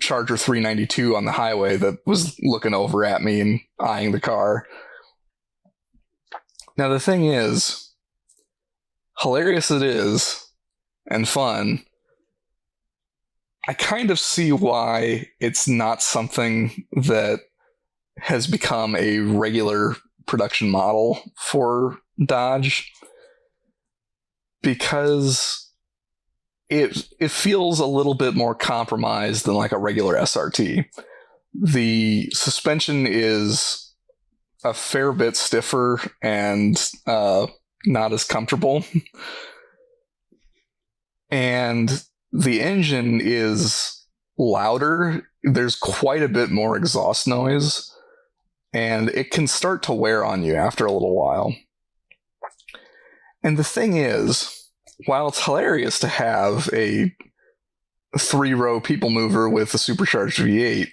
Charger 392 on the highway that was looking over at me and eyeing the car. Now the thing is, hilarious it is and fun, I kind of see why it's not something that has become a regular production model for Dodge, because it feels a little bit more compromised than like a regular SRT. The suspension is a fair bit stiffer and not as comfortable. And the engine is louder. There's quite a bit more exhaust noise, and it can start to wear on you after a little while. And the thing is, while it's hilarious to have a 3-row people mover with a supercharged V8,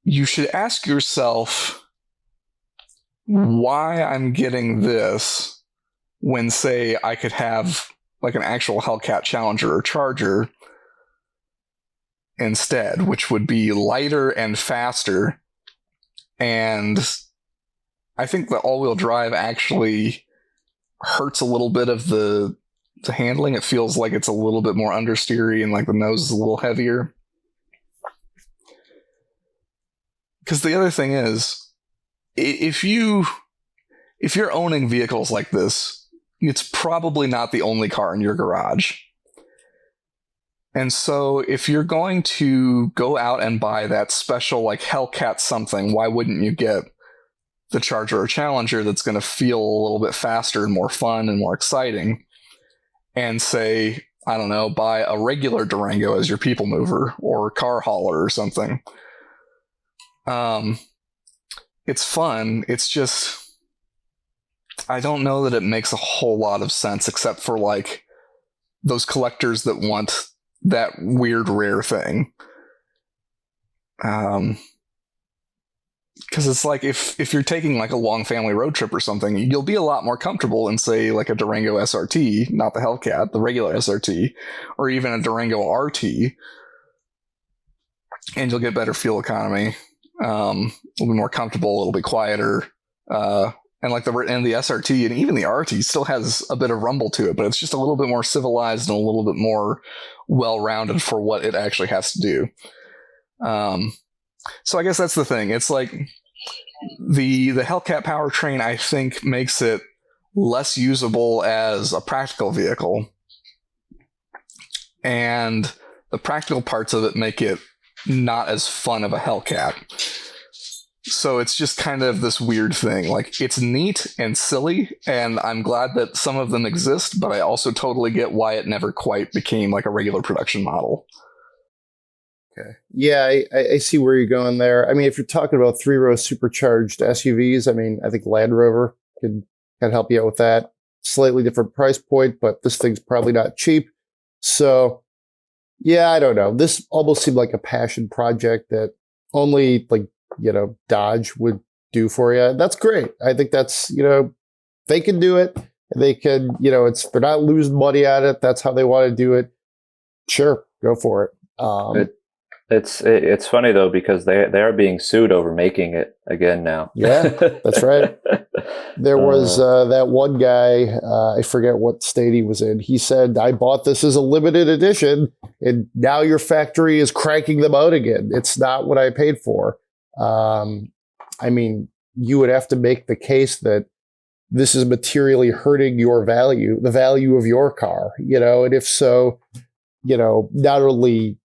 you should ask yourself why I'm getting this when, say, I could have like an actual Hellcat Challenger or Charger instead, which would be lighter and faster. And I think the all-wheel drive actually hurts a little bit of the handling. It feels like it's a little bit more understeery and like the nose is a little heavier. Because the other thing is, if you're owning vehicles like this, it's probably not the only car in your garage. And so if you're going to go out and buy that special like Hellcat something, why wouldn't you get the Charger or Challenger that's going to feel a little bit faster and more fun and more exciting? And say, I don't know, buy a regular Durango as your people mover or car hauler or something. It's fun. It's just, I don't know that it makes a whole lot of sense, except for like those collectors that want that weird rare thing. Because it's like if you're taking like a long family road trip or something, you'll be a lot more comfortable in, say, like a Durango SRT, not the Hellcat, the regular SRT, or even a Durango RT, and you'll get better fuel economy. It'll be more comfortable. It'll be quieter. And like the SRT and even the RT still has a bit of rumble to it, but it's just a little bit more civilized and a little bit more well-rounded for what it actually has to do. So I guess that's the thing. It's like the Hellcat powertrain, I think, makes it less usable as a practical vehicle. And the practical parts of it make it not as fun of a Hellcat. So it's just kind of this weird thing. Like, it's neat and silly, and I'm glad that some of them exist, but I also totally get why it never quite became like a regular production model. Okay. Yeah, I see where you're going there. I mean, if you're talking about 3-row supercharged SUVs, I mean, I think Land Rover can help you out with that. Slightly different price point, but this thing's probably not cheap. So, yeah, I don't know. This almost seemed like a passion project that only, like, Dodge would do for you. That's great. I think that's, they can do it. They can, they're not losing money at it. That's how they want to do it. Sure, go for it. It's funny though, because they are being sued over making it again now. Yeah, that's right. There was that one guy, I forget what state he was in. He said, I bought this as a limited edition, and now your factory is cranking them out again. It's not what I paid for. I mean, you would have to make the case that this is materially hurting your value, the value of your car, and if so, not only,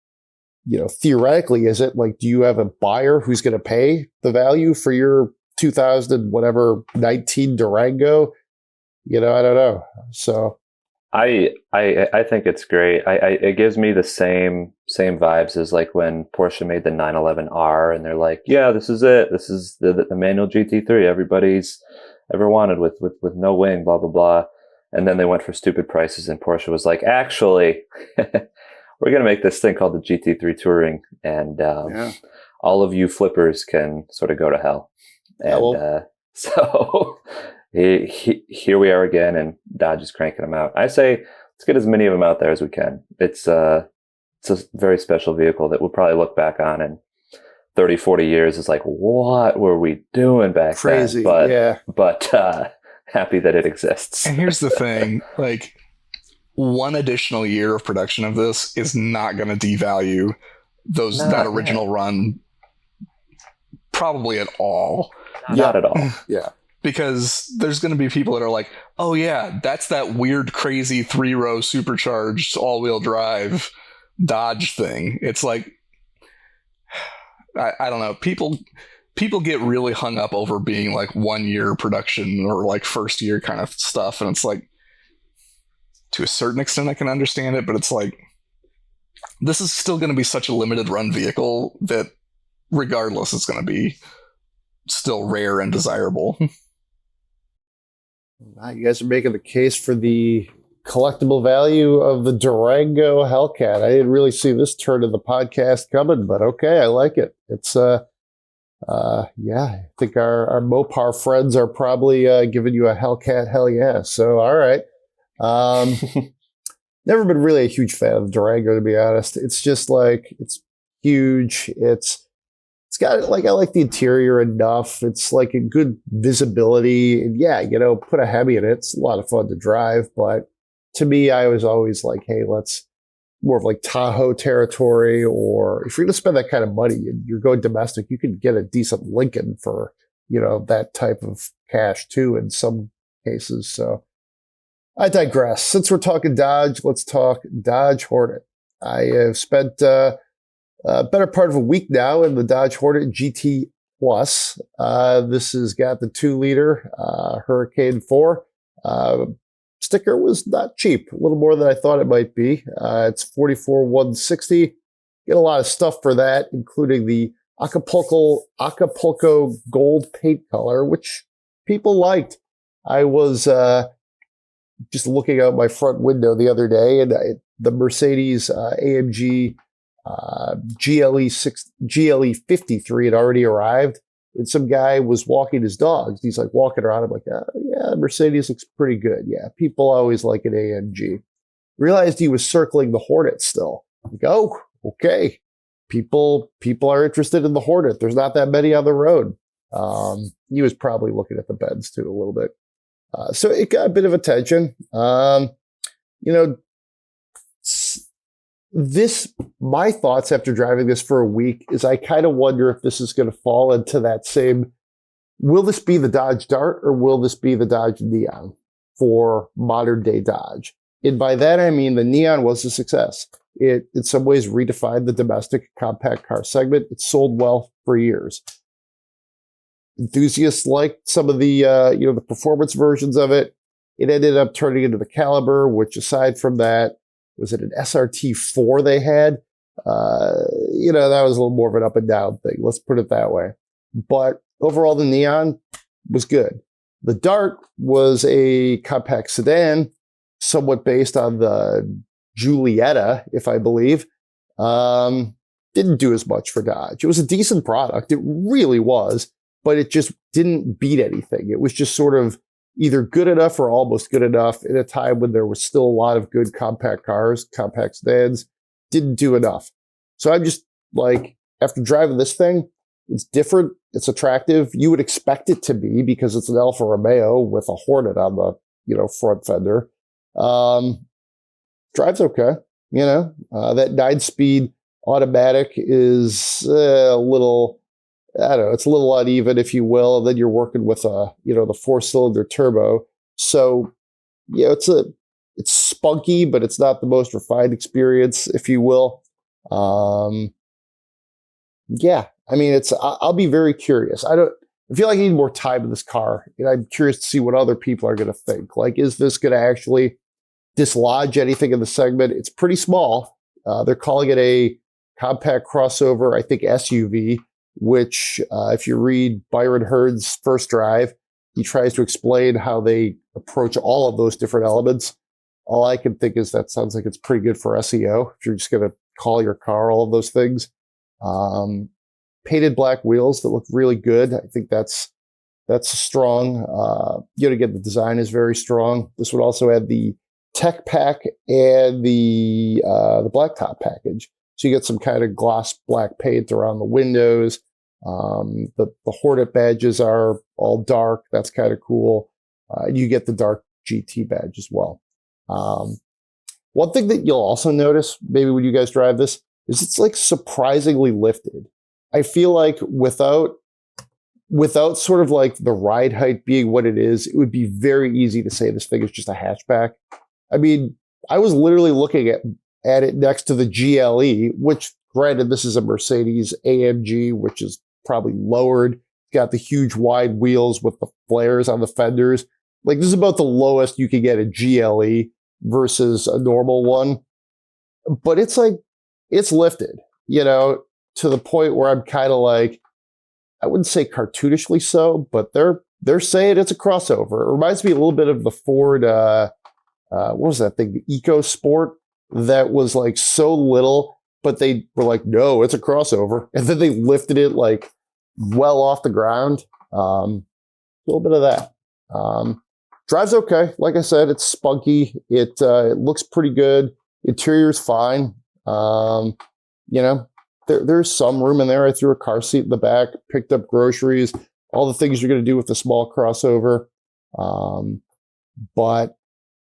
theoretically, is it like, do you have a buyer who's going to pay the value for your 2019 Durango? I don't know. So I think it's great. It gives me the same vibes as like when Porsche made the 911R, and they're like, yeah, this is it. This is the manual GT3 everybody's ever wanted with no wing, blah, blah, blah. And then they went for stupid prices, and Porsche was like, actually, we're going to make this thing called the GT3 Touring, and all of you flippers can sort of go to hell. And so here we are again, and Dodge is cranking them out. I say let's get as many of them out there as we can. It's a very special vehicle that we'll probably look back on in 30, 40 years. It's like, what were we doing back Crazy, then? But happy that it exists. And here's the thing, like, one additional year of production of this is not going to devalue that original run probably at all. Not at all. Yeah. Because there's going to be people that are like, oh yeah, that's that weird, crazy 3-row supercharged all-wheel drive Dodge thing. It's like, I don't know. People people get really hung up over being like 1 year production or like first year kind of stuff. And it's like, to a certain extent, I can understand it, but it's like, this is still going to be such a limited run vehicle that regardless, it's going to be still rare and desirable. You guys are making the case for the collectible value of the Durango Hellcat. I didn't really see this turn of the podcast coming, but okay, I like it. It's I think our Mopar friends are probably giving you a Hellcat hell yeah. So all right. Never been really a huge fan of the Durango, to be honest. It's just like, it's huge. It's got, like, I like the interior enough. It's like a good visibility. And yeah, put a Hemi in it. It's a lot of fun to drive. But to me, I was always like, hey, let's more of like Tahoe territory, or if you're going to spend that kind of money and you're going domestic, you can get a decent Lincoln for, that type of cash too in some cases. So I digress. Since we're talking Dodge, let's talk Dodge Hornet. I have spent a better part of a week now in the Dodge Hornet GT Plus. This has got the 2-liter Hurricane 4. Sticker was not cheap, a little more than I thought it might be. It's $44,160. Get a lot of stuff for that, including the Acapulco gold paint color, which people liked. I was just looking out my front window the other day, and the Mercedes AMG GLE 53 had already arrived, and some guy was walking his dogs. He's like walking around. I'm like, yeah, Mercedes looks pretty good. Yeah, people always like an AMG. Realized he was circling the Hornet still. Like, oh, okay. People are interested in the Hornet. There's not that many on the road. He was probably looking at the Benz too a little bit. So it got a bit of attention. My thoughts after driving this for a week is I kind of wonder if this is going to fall into that same, will this be the Dodge Dart or will this be the Dodge Neon for modern day Dodge? And by that, I mean the Neon was a success. It, in some ways, redefined the domestic compact car segment. It sold well for years. Enthusiasts liked some of the, the performance versions of it. It ended up turning into the Caliber, which aside from that, was it an SRT4 they had? That was a little more of an up and down thing. Let's put it that way. But overall, the Neon was good. The Dart was a compact sedan, somewhat based on the Giulietta, if I believe. Didn't do as much for Dodge. It was a decent product. It really was, but it just didn't beat anything. It was just sort of either good enough or almost good enough in a time when there was still a lot of good compact cars, compact sedans. Didn't do enough. So I'm just like, after driving this thing, it's different. It's attractive. You would expect it to be because it's an Alfa Romeo with a Hornet on the, front fender. Drives okay. That 9-speed automatic is a little, I don't know, it's a little uneven, if you will. And then you're working with the 4-cylinder turbo. So, it's spunky, but it's not the most refined experience, if you will. I'll be very curious. I feel like I need more time in this car, and I'm curious to see what other people are going to think. Like, is this going to actually dislodge anything in the segment? It's pretty small. They're calling it a compact crossover, I think SUV, which if you read Byron Hurd's First Drive, he tries to explain how they approach all of those different elements. All I can think is that sounds like it's pretty good for SEO if you're just going to call your car all of those things. Painted black wheels that look really good. I think that's strong. Again, the design is very strong. This would also add the tech pack and the blacktop package. So you get some kind of gloss black paint around the windows. The Hornet badges are all dark. That's kind of cool. You get the dark GT badge as well. One thing that you'll also notice, maybe when you guys drive this, is it's like surprisingly lifted. I feel like without sort of like the ride height being what it is, it would be very easy to say this thing is just a hatchback. I mean, I was literally looking at it next to the GLE, which granted, this is a Mercedes AMG, which is probably lowered. Got the huge wide wheels with the flares on the fenders. Like, this is about the lowest you could get a GLE versus a normal one. But it's like, it's lifted, you know, to the point where I'm kind of like, I wouldn't say cartoonishly so, but they're saying it's a crossover. It reminds me a little bit of the Ford, what was that thing, the EcoSport, that was like so little, but they were like, no, it's a crossover. And then they lifted it like well off the ground. A little bit of that. Drives okay. Like I said, it's spunky. It looks pretty good. Interior's fine. You know, there's some room in there. I threw a car seat in the back, picked up groceries, all the things you're going to do with the small crossover. But,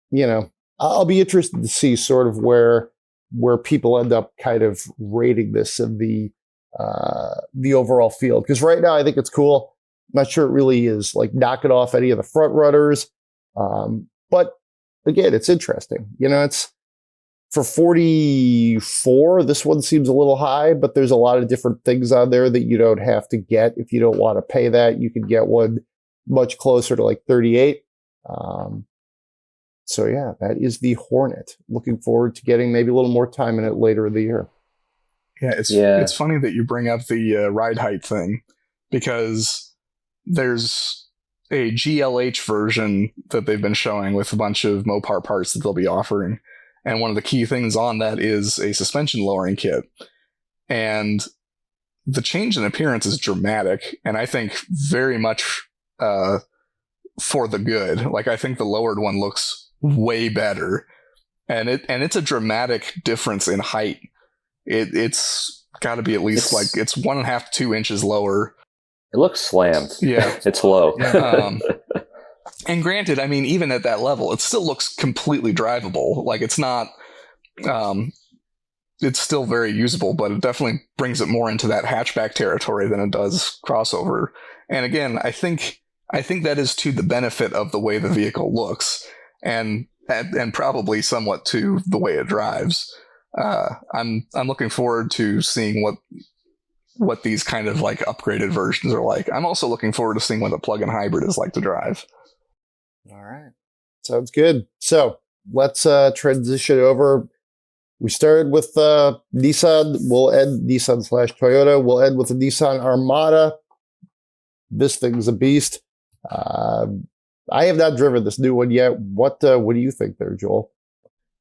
you know, I'll be interested to see sort of where people end up kind of rating this in the overall field. Because right now I think it's cool. I'm not sure it really is like knocking off any of the front runners. But again, it's interesting. You know, it's for 44, this one seems a little high, but there's a lot of different things on there that you don't have to get. If you don't want to pay that, you can get one much closer to like 38. So yeah, that is the Hornet. Looking forward to getting maybe a little more time in it later in the year. Yeah, it's funny that you bring up the ride height thing, because there's a GLH version that they've been showing with a bunch of Mopar parts that they'll be offering. And one of the key things on that is a suspension lowering kit. And the change in appearance is dramatic, and I think very much for the good. Like, I think the lowered one looks way better. And it's a dramatic difference in height. It's got to be at least it's 1.5 to 2 inches lower. It looks slammed. Yeah. It's low. And granted, I mean, even at that level, it still looks completely drivable. Like, it's not, it's still very usable, but it definitely brings it more into that hatchback territory than it does crossover. And again, I think that is to the benefit of the way the vehicle looks, and probably somewhat to the way it drives. I'm looking forward to seeing what these kind of like upgraded versions are like. I'm also looking forward to seeing what the plug-in hybrid is like to drive. All right. Sounds good. So let's transition over. We started with Nissan. We'll end Nissan/Toyota. We'll end with the Nissan Armada. This thing's a beast. I have not driven this new one yet. What do you think there, Joel?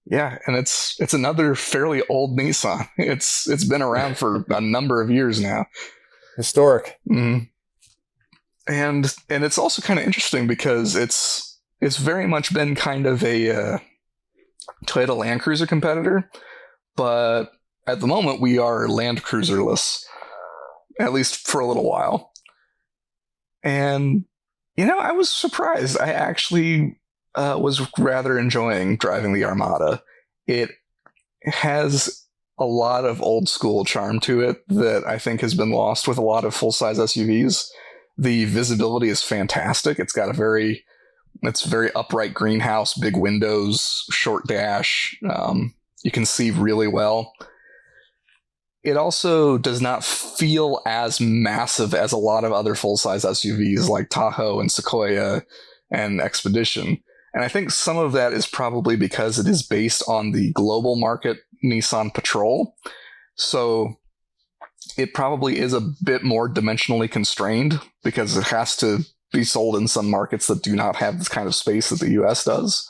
Yeah, and it's another fairly old Nissan. It's been around for a number of years now. Historic. Mm-hmm. And it's also kind of interesting because it's very much been kind of a Toyota Land Cruiser competitor, but at the moment we are Land Cruiserless, at least for a little while. And, you know, I was surprised. I actually was rather enjoying driving the Armada. It has a lot of old school charm to it that I think has been lost with a lot of full-size SUVs. The visibility is fantastic. It's got very upright greenhouse, big windows, short dash. You can see really well. It also does not feel as massive as a lot of other full-size SUVs like Tahoe and Sequoia and Expedition. And I think some of that is probably because it is based on the global market Nissan Patrol. So it probably is a bit more dimensionally constrained because it has to be sold in some markets that do not have this kind of space that the US does.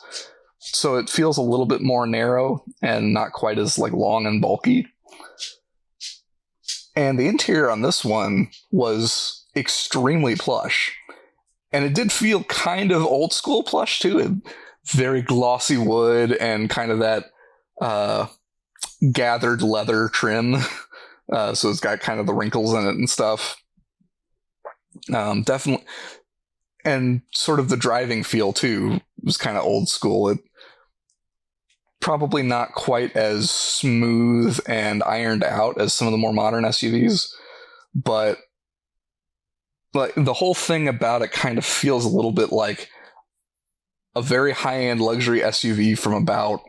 So it feels a little bit more narrow and not quite as like long and bulky. And the interior on this one was extremely plush. And it did feel kind of old school plush too. It, very glossy wood and kind of that gathered leather trim. So it's got kind of the wrinkles in it and stuff. Definitely. And sort of the driving feel too was kind of old school. It probably not quite as smooth and ironed out as some of the more modern SUVs, but like the whole thing about it kind of feels a little bit like a very high-end luxury SUV from about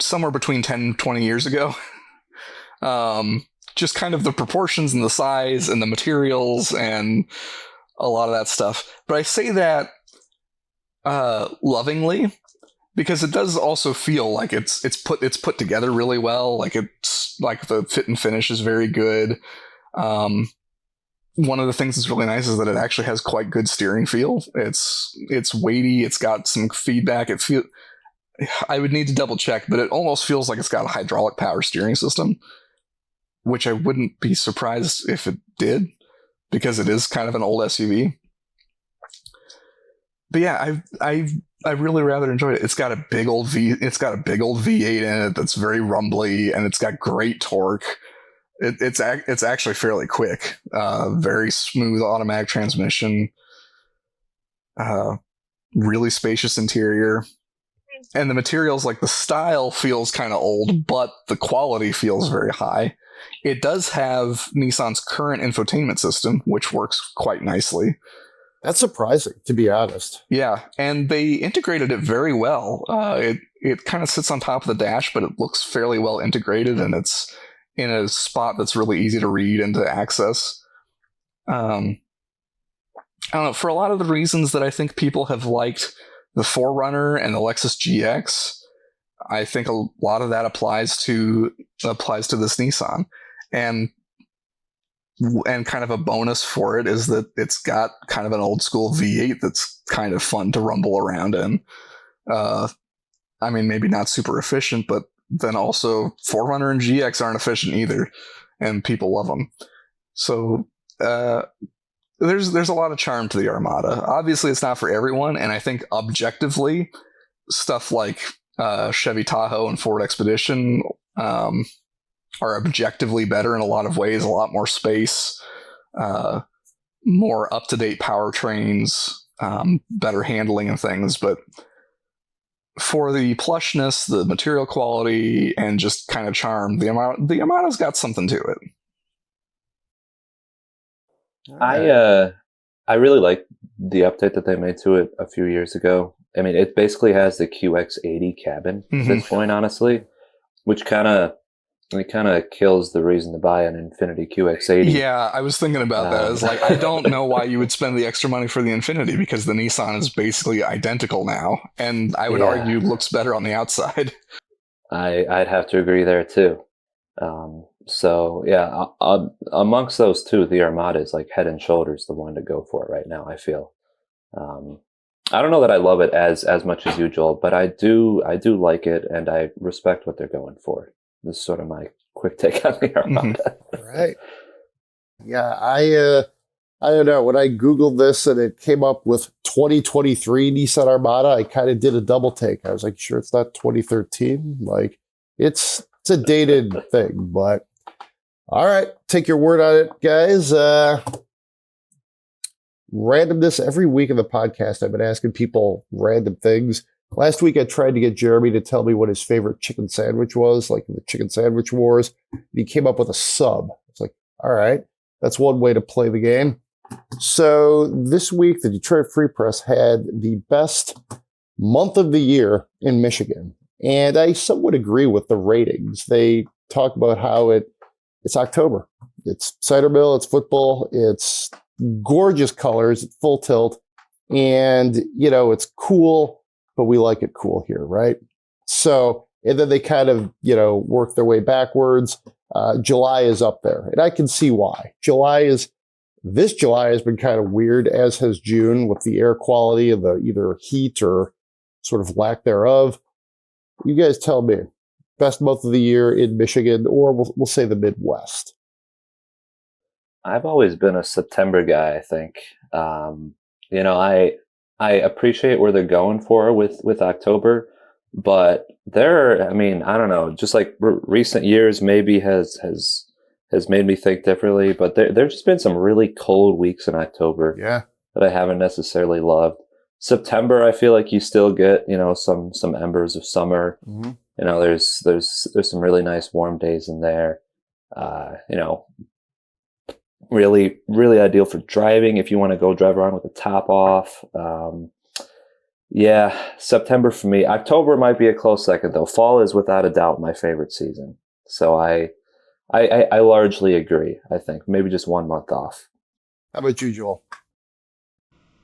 somewhere between 10 and 20 years ago. just kind of the proportions and the size and the materials and a lot of that stuff. But I say that lovingly, because it does also feel like it's put together really well. Like it's like the fit and finish is very good. One of the things that's really nice is that it actually has quite good steering feel. It's weighty. It's got some feedback. I would need to double check, but it almost feels like it's got a hydraulic power steering system, which I wouldn't be surprised if it did, because it is kind of an old SUV. But yeah, I really rather enjoyed it. It's got a big old V8 in it that's very rumbly, and it's got great torque. It's actually fairly quick. Very smooth automatic transmission. Really spacious interior. And the materials, like the style feels kind of old, but the quality feels very high. It does have Nissan's current infotainment system, which works quite nicely. That's surprising, to be honest. Yeah, and they integrated it very well. It kind of sits on top of the dash, but it looks fairly well integrated, and it's in a spot that's really easy to read and to access. I don't know, for a lot of the reasons that I think people have liked the 4Runner and the Lexus GX, I think a lot of that applies to this Nissan. And kind of a bonus for it is that it's got kind of an old school V8 that's kind of fun to rumble around in. I mean, maybe not super efficient, but then also 4Runner and GX aren't efficient either, and people love them. So there's a lot of charm to the Armada. Obviously, it's not for everyone, and I think objectively, stuff like Chevy Tahoe and Ford Expedition are objectively better in a lot of ways, a lot more space, more up-to-date powertrains, better handling and things. But for the plushness, the material quality, and just kind of charm, the Armada's got something to it. I really like the update that they made to it a few years ago. I mean, it basically has the QX80 cabin at this point, honestly, which kind of kills the reason to buy an Infiniti QX80. Yeah, I was thinking about that. It's like, I don't know why you would spend the extra money for the Infiniti, because the Nissan is basically identical now, and I would argue looks better on the outside. I'd have to agree there too. So yeah, amongst those two, the Armada is like head and shoulders the one to go for right now, I feel. I don't know that I love it as much as you, Joel, but I do like it, and I respect what they're going for. This is sort of my quick take on the Armada. Right. Yeah, I don't know. When I Googled this and it came up with 2023 Nissan Armada, I kind of did a double take. I was like, sure, it's not 2013. Like, it's a dated thing, but all right, take your word on it, guys. Randomness every week of the podcast. I've been asking people random things. Last week, I tried to get Jeremy to tell me what his favorite chicken sandwich was, like the chicken sandwich wars. He came up with a sub. It's like, all right, that's one way to play the game. So this week, the Detroit Free Press had the best month of the year in Michigan. And I somewhat agree with the ratings. They talk about how it's October. It's cider mill, it's football, it's gorgeous colors, full tilt. And, it's cool, but we like it cool here, right? So, and then they kind of, work their way backwards. July is up there, and I can see why. This July has been kind of weird, as has June, with the air quality and the either heat or sort of lack thereof. You guys tell me, best month of the year in Michigan, or we'll say the Midwest. I've always been a September guy, I think. I appreciate where they're going for with October, but I don't know, just like recent years maybe has made me think differently, but there's just been some really cold weeks in October that I haven't necessarily loved. September, I feel like you still get, some embers of summer. Mm-hmm. There's some really nice warm days in there. Really, really ideal for driving if you want to go drive around with the top off. September for me. October might be a close second, though. Fall is without a doubt my favorite season. So I I largely agree. I think maybe just 1 month off. How about you, Joel?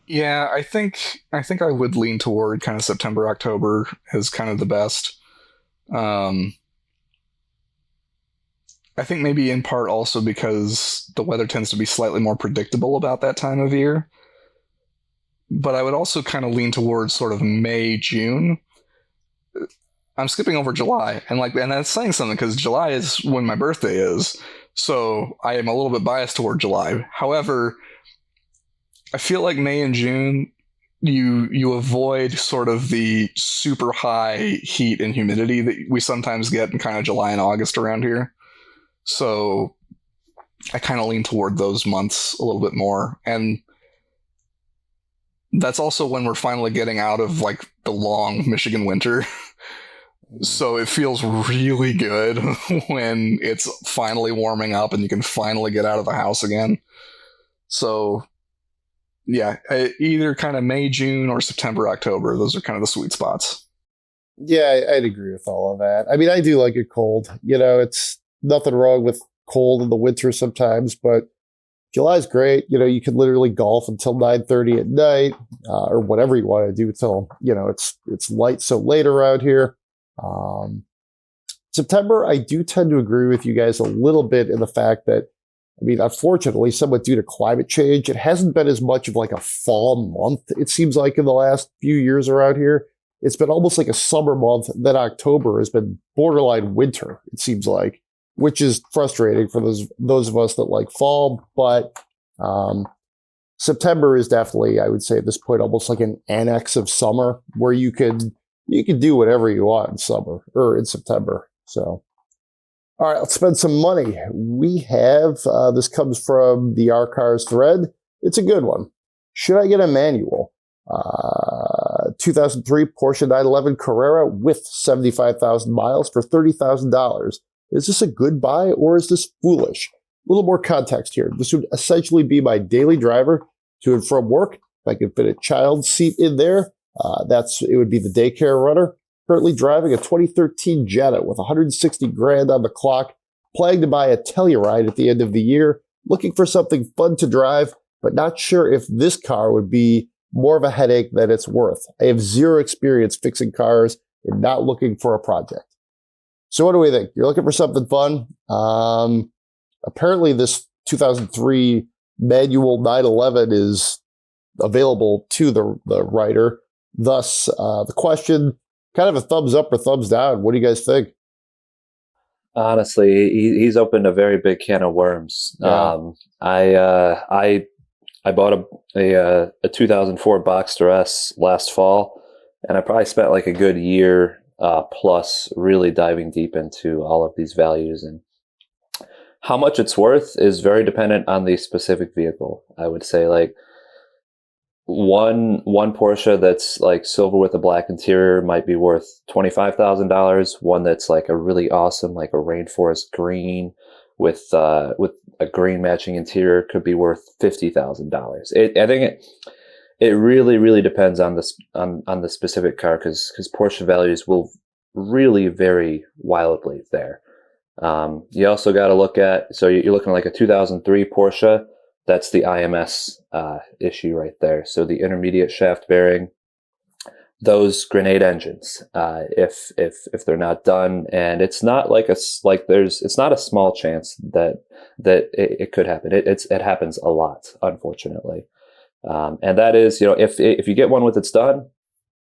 Yeah, I think I would lean toward kind of September, October as kind of the best. I think maybe in part also because the weather tends to be slightly more predictable about that time of year. But I would also kind of lean towards sort of May, June. I'm skipping over July, and that's saying something because July is when my birthday is, so I am a little bit biased toward July. However, I feel like May and June, you avoid sort of the super high heat and humidity that we sometimes get in kind of July and August around here. So I kind of lean toward those months a little bit more, and that's also when we're finally getting out of like the long Michigan winter. So it feels really good when it's finally warming up and you can finally get out of the house again. So yeah, either kind of May, June, or September, October. Those are kind of the sweet spots. Yeah, I'd agree with all of that. I mean, I do like it cold. It's nothing wrong with cold in the winter sometimes, but July's great. You can literally golf until 9:30 at night, or whatever you want to do until it's light so late around here. September, I do tend to agree with you guys a little bit in the fact that, I mean, unfortunately, somewhat due to climate change, it hasn't been as much of like a fall month, it seems like, in the last few years around here. It's been almost like a summer month. Then October has been borderline winter, it seems like, which is frustrating for those of us that like fall. But September is definitely, I would say at this point, almost like an annex of summer where you can do whatever you want in summer or in September. So, all right, let's spend some money. We have, this comes from the R Cars thread. It's a good one. Should I get a manual? 2003 Porsche 911 Carrera with 75,000 miles for $30,000. Is this a good buy or is this foolish? A little more context here. This would essentially be my daily driver to and from work. If I could fit a child seat in there, it would be the daycare runner. Currently driving a 2013 Jetta with 160 grand on the clock. Planning to buy a Telluride at the end of the year. Looking for something fun to drive, but not sure if this car would be more of a headache than it's worth. I have zero experience fixing cars and not looking for a project. So what do we think? You're looking for something fun. Apparently this 2003 manual 911 is available to the writer. Thus, the question, kind of a thumbs up or thumbs down. What do you guys think? Honestly, he's opened a very big can of worms. Yeah. I bought a 2004 Boxster S last fall, and I probably spent like a good year plus really diving deep into all of these values, and how much it's worth is very dependent on the specific vehicle. I would say like one Porsche that's like silver with a black interior might be worth $25,000. One that's like a really awesome, like a rainforest green with a green matching interior could be worth $50,000. I think it really depends on the specific car because Porsche values will really vary wildly there. You also got to look at, so you're looking at like a 2003 Porsche. That's the IMS issue right there. So the intermediate shaft bearing, those grenade engines, if they're not done, and it's not like it's not a small chance that it could happen. It happens a lot, unfortunately, and that is, if you get one with it's done,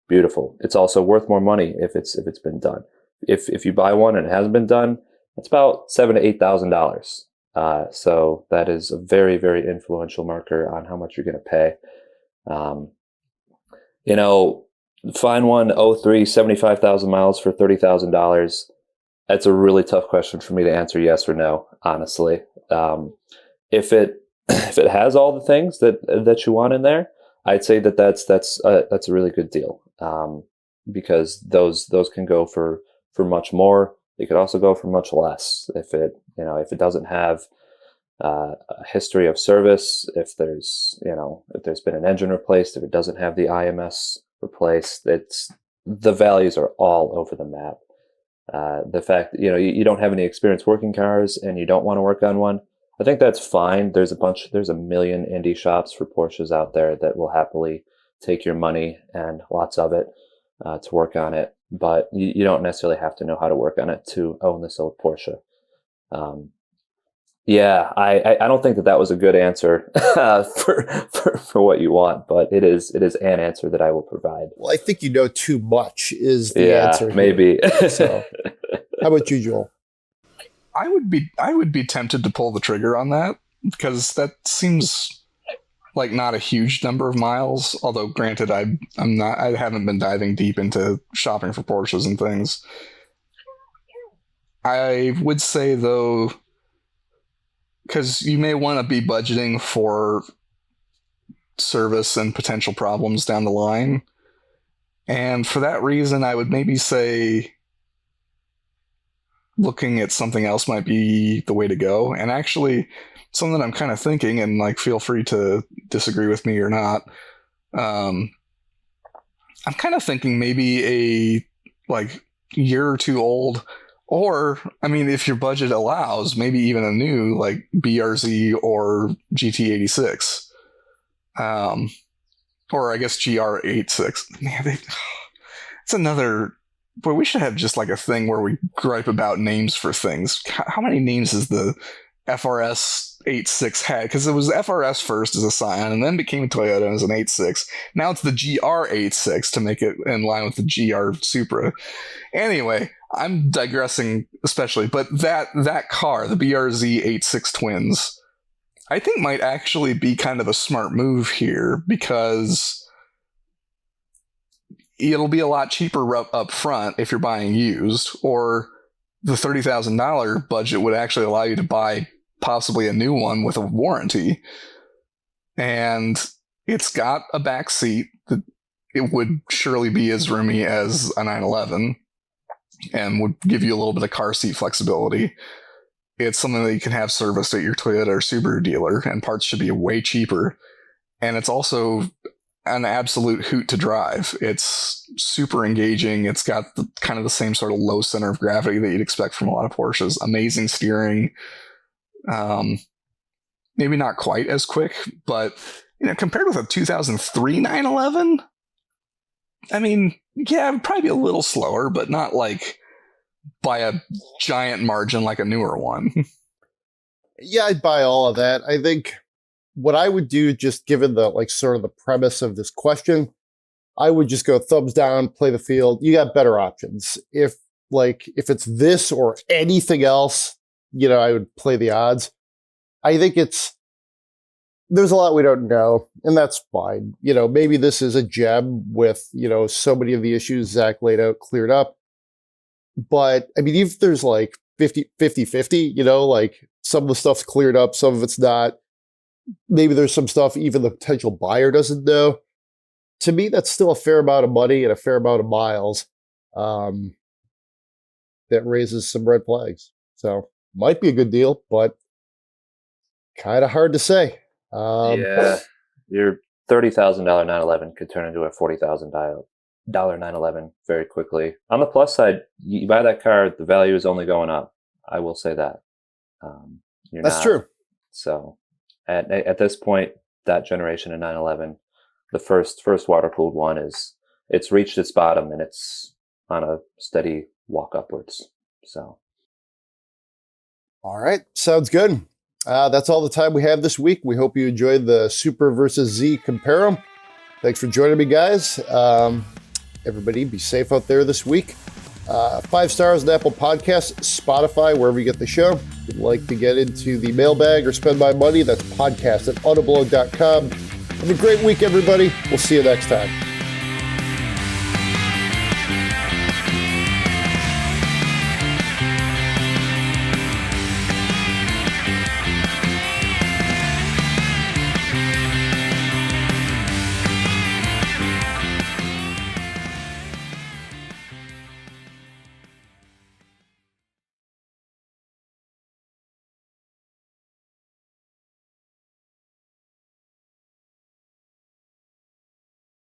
beautiful. It's also worth more money if it's been done. If you buy one and it hasn't been done, it's about $7,000 to $8,000. So that is a very, very influential marker on how much you're going to pay. Find one 03, 75,000 miles for $30,000. That's a really tough question for me to answer yes or no, honestly. If it has all the things that you want in there, I'd say that's a really good deal. Because those can go for much more. They could also go for much less if it doesn't have a history of service, if there's been an engine replaced, if it doesn't have the IMS replaced, the values are all over the map. The fact that, you don't have any experience working cars and you don't want to work on one, I think that's fine. There's a million indie shops for Porsches out there that will happily take your money and lots of it to work on it. But you don't necessarily have to know how to work on it to own this old Porsche. I don't think that was a good answer for what you want, but it is an answer that I will provide. Well, I think too much is the answer. Maybe. So, how about you, Joel? I would be tempted to pull the trigger on that, because that seems like not a huge number of miles. Although, granted, I haven't been diving deep into shopping for Porsches and things. I would say though, because you may want to be budgeting for service and potential problems down the line. And for that reason, I would maybe say looking at something else might be the way to go. And actually, something I'm kind of thinking, and feel free to disagree with me or not. I'm kind of thinking maybe a year or two old, or, if your budget allows, maybe even a new BRZ or GT86. Or I guess GR86. Man, it's another... Boy, we should have just a thing where we gripe about names for things. How many names has the FRS 86 had? Because it was FRS first as a Scion, and then became a Toyota as an 86. Now it's the GR86 to make it in line with the GR Supra. Anyway, I'm digressing especially, but that car, the BRZ 86 Twins, I think might actually be kind of a smart move here, because it'll be a lot cheaper up front if you're buying used, or the $30,000 budget would actually allow you to buy possibly a new one with a warranty. And it's got a back seat that it would surely be as roomy as a 911 and would give you a little bit of car seat flexibility. It's something that you can have serviced at your Toyota or Subaru dealer, and parts should be way cheaper. And it's also an absolute hoot to drive. It's super engaging. It's got kind of the same sort of low center of gravity that you'd expect from a lot of Porsches. Amazing steering. Maybe not quite as quick, but compared with a 2003 911, it'd probably be a little slower, but not by a giant margin like a newer one. Yeah, I'd buy all of that. I think what I would do, just given the sort of the premise of this question, I would just go thumbs down, play the field. You got better options. If it's this or anything else, I would play the odds. I think there's a lot we don't know, and that's fine. Maybe this is a gem with, so many of the issues Zach laid out cleared up. But if there's 50-50, some of the stuff's cleared up, some of it's not. Maybe there's some stuff even the potential buyer doesn't know. To me, that's still a fair amount of money and a fair amount of miles that raises some red flags. So might be a good deal, but kind of hard to say. Yeah, your $30,000 911 could turn into a $40,000 911 very quickly. On the plus side, you buy that car, the value is only going up. I will say that. That's true. So at this point, that generation of 911, the first water-cooled one it's reached its bottom, and it's on a steady walk upwards. So, all right, sounds good. That's all the time we have this week. We hope you enjoyed the Supra versus Z compare 'em. Thanks for joining me, guys. Everybody, be safe out there this week. 5 stars on Apple Podcasts, Spotify, wherever you get the show. If you'd like to get into the mailbag or spend my money, that's podcast@autoblog.com. Have a great week, everybody. We'll see you next time.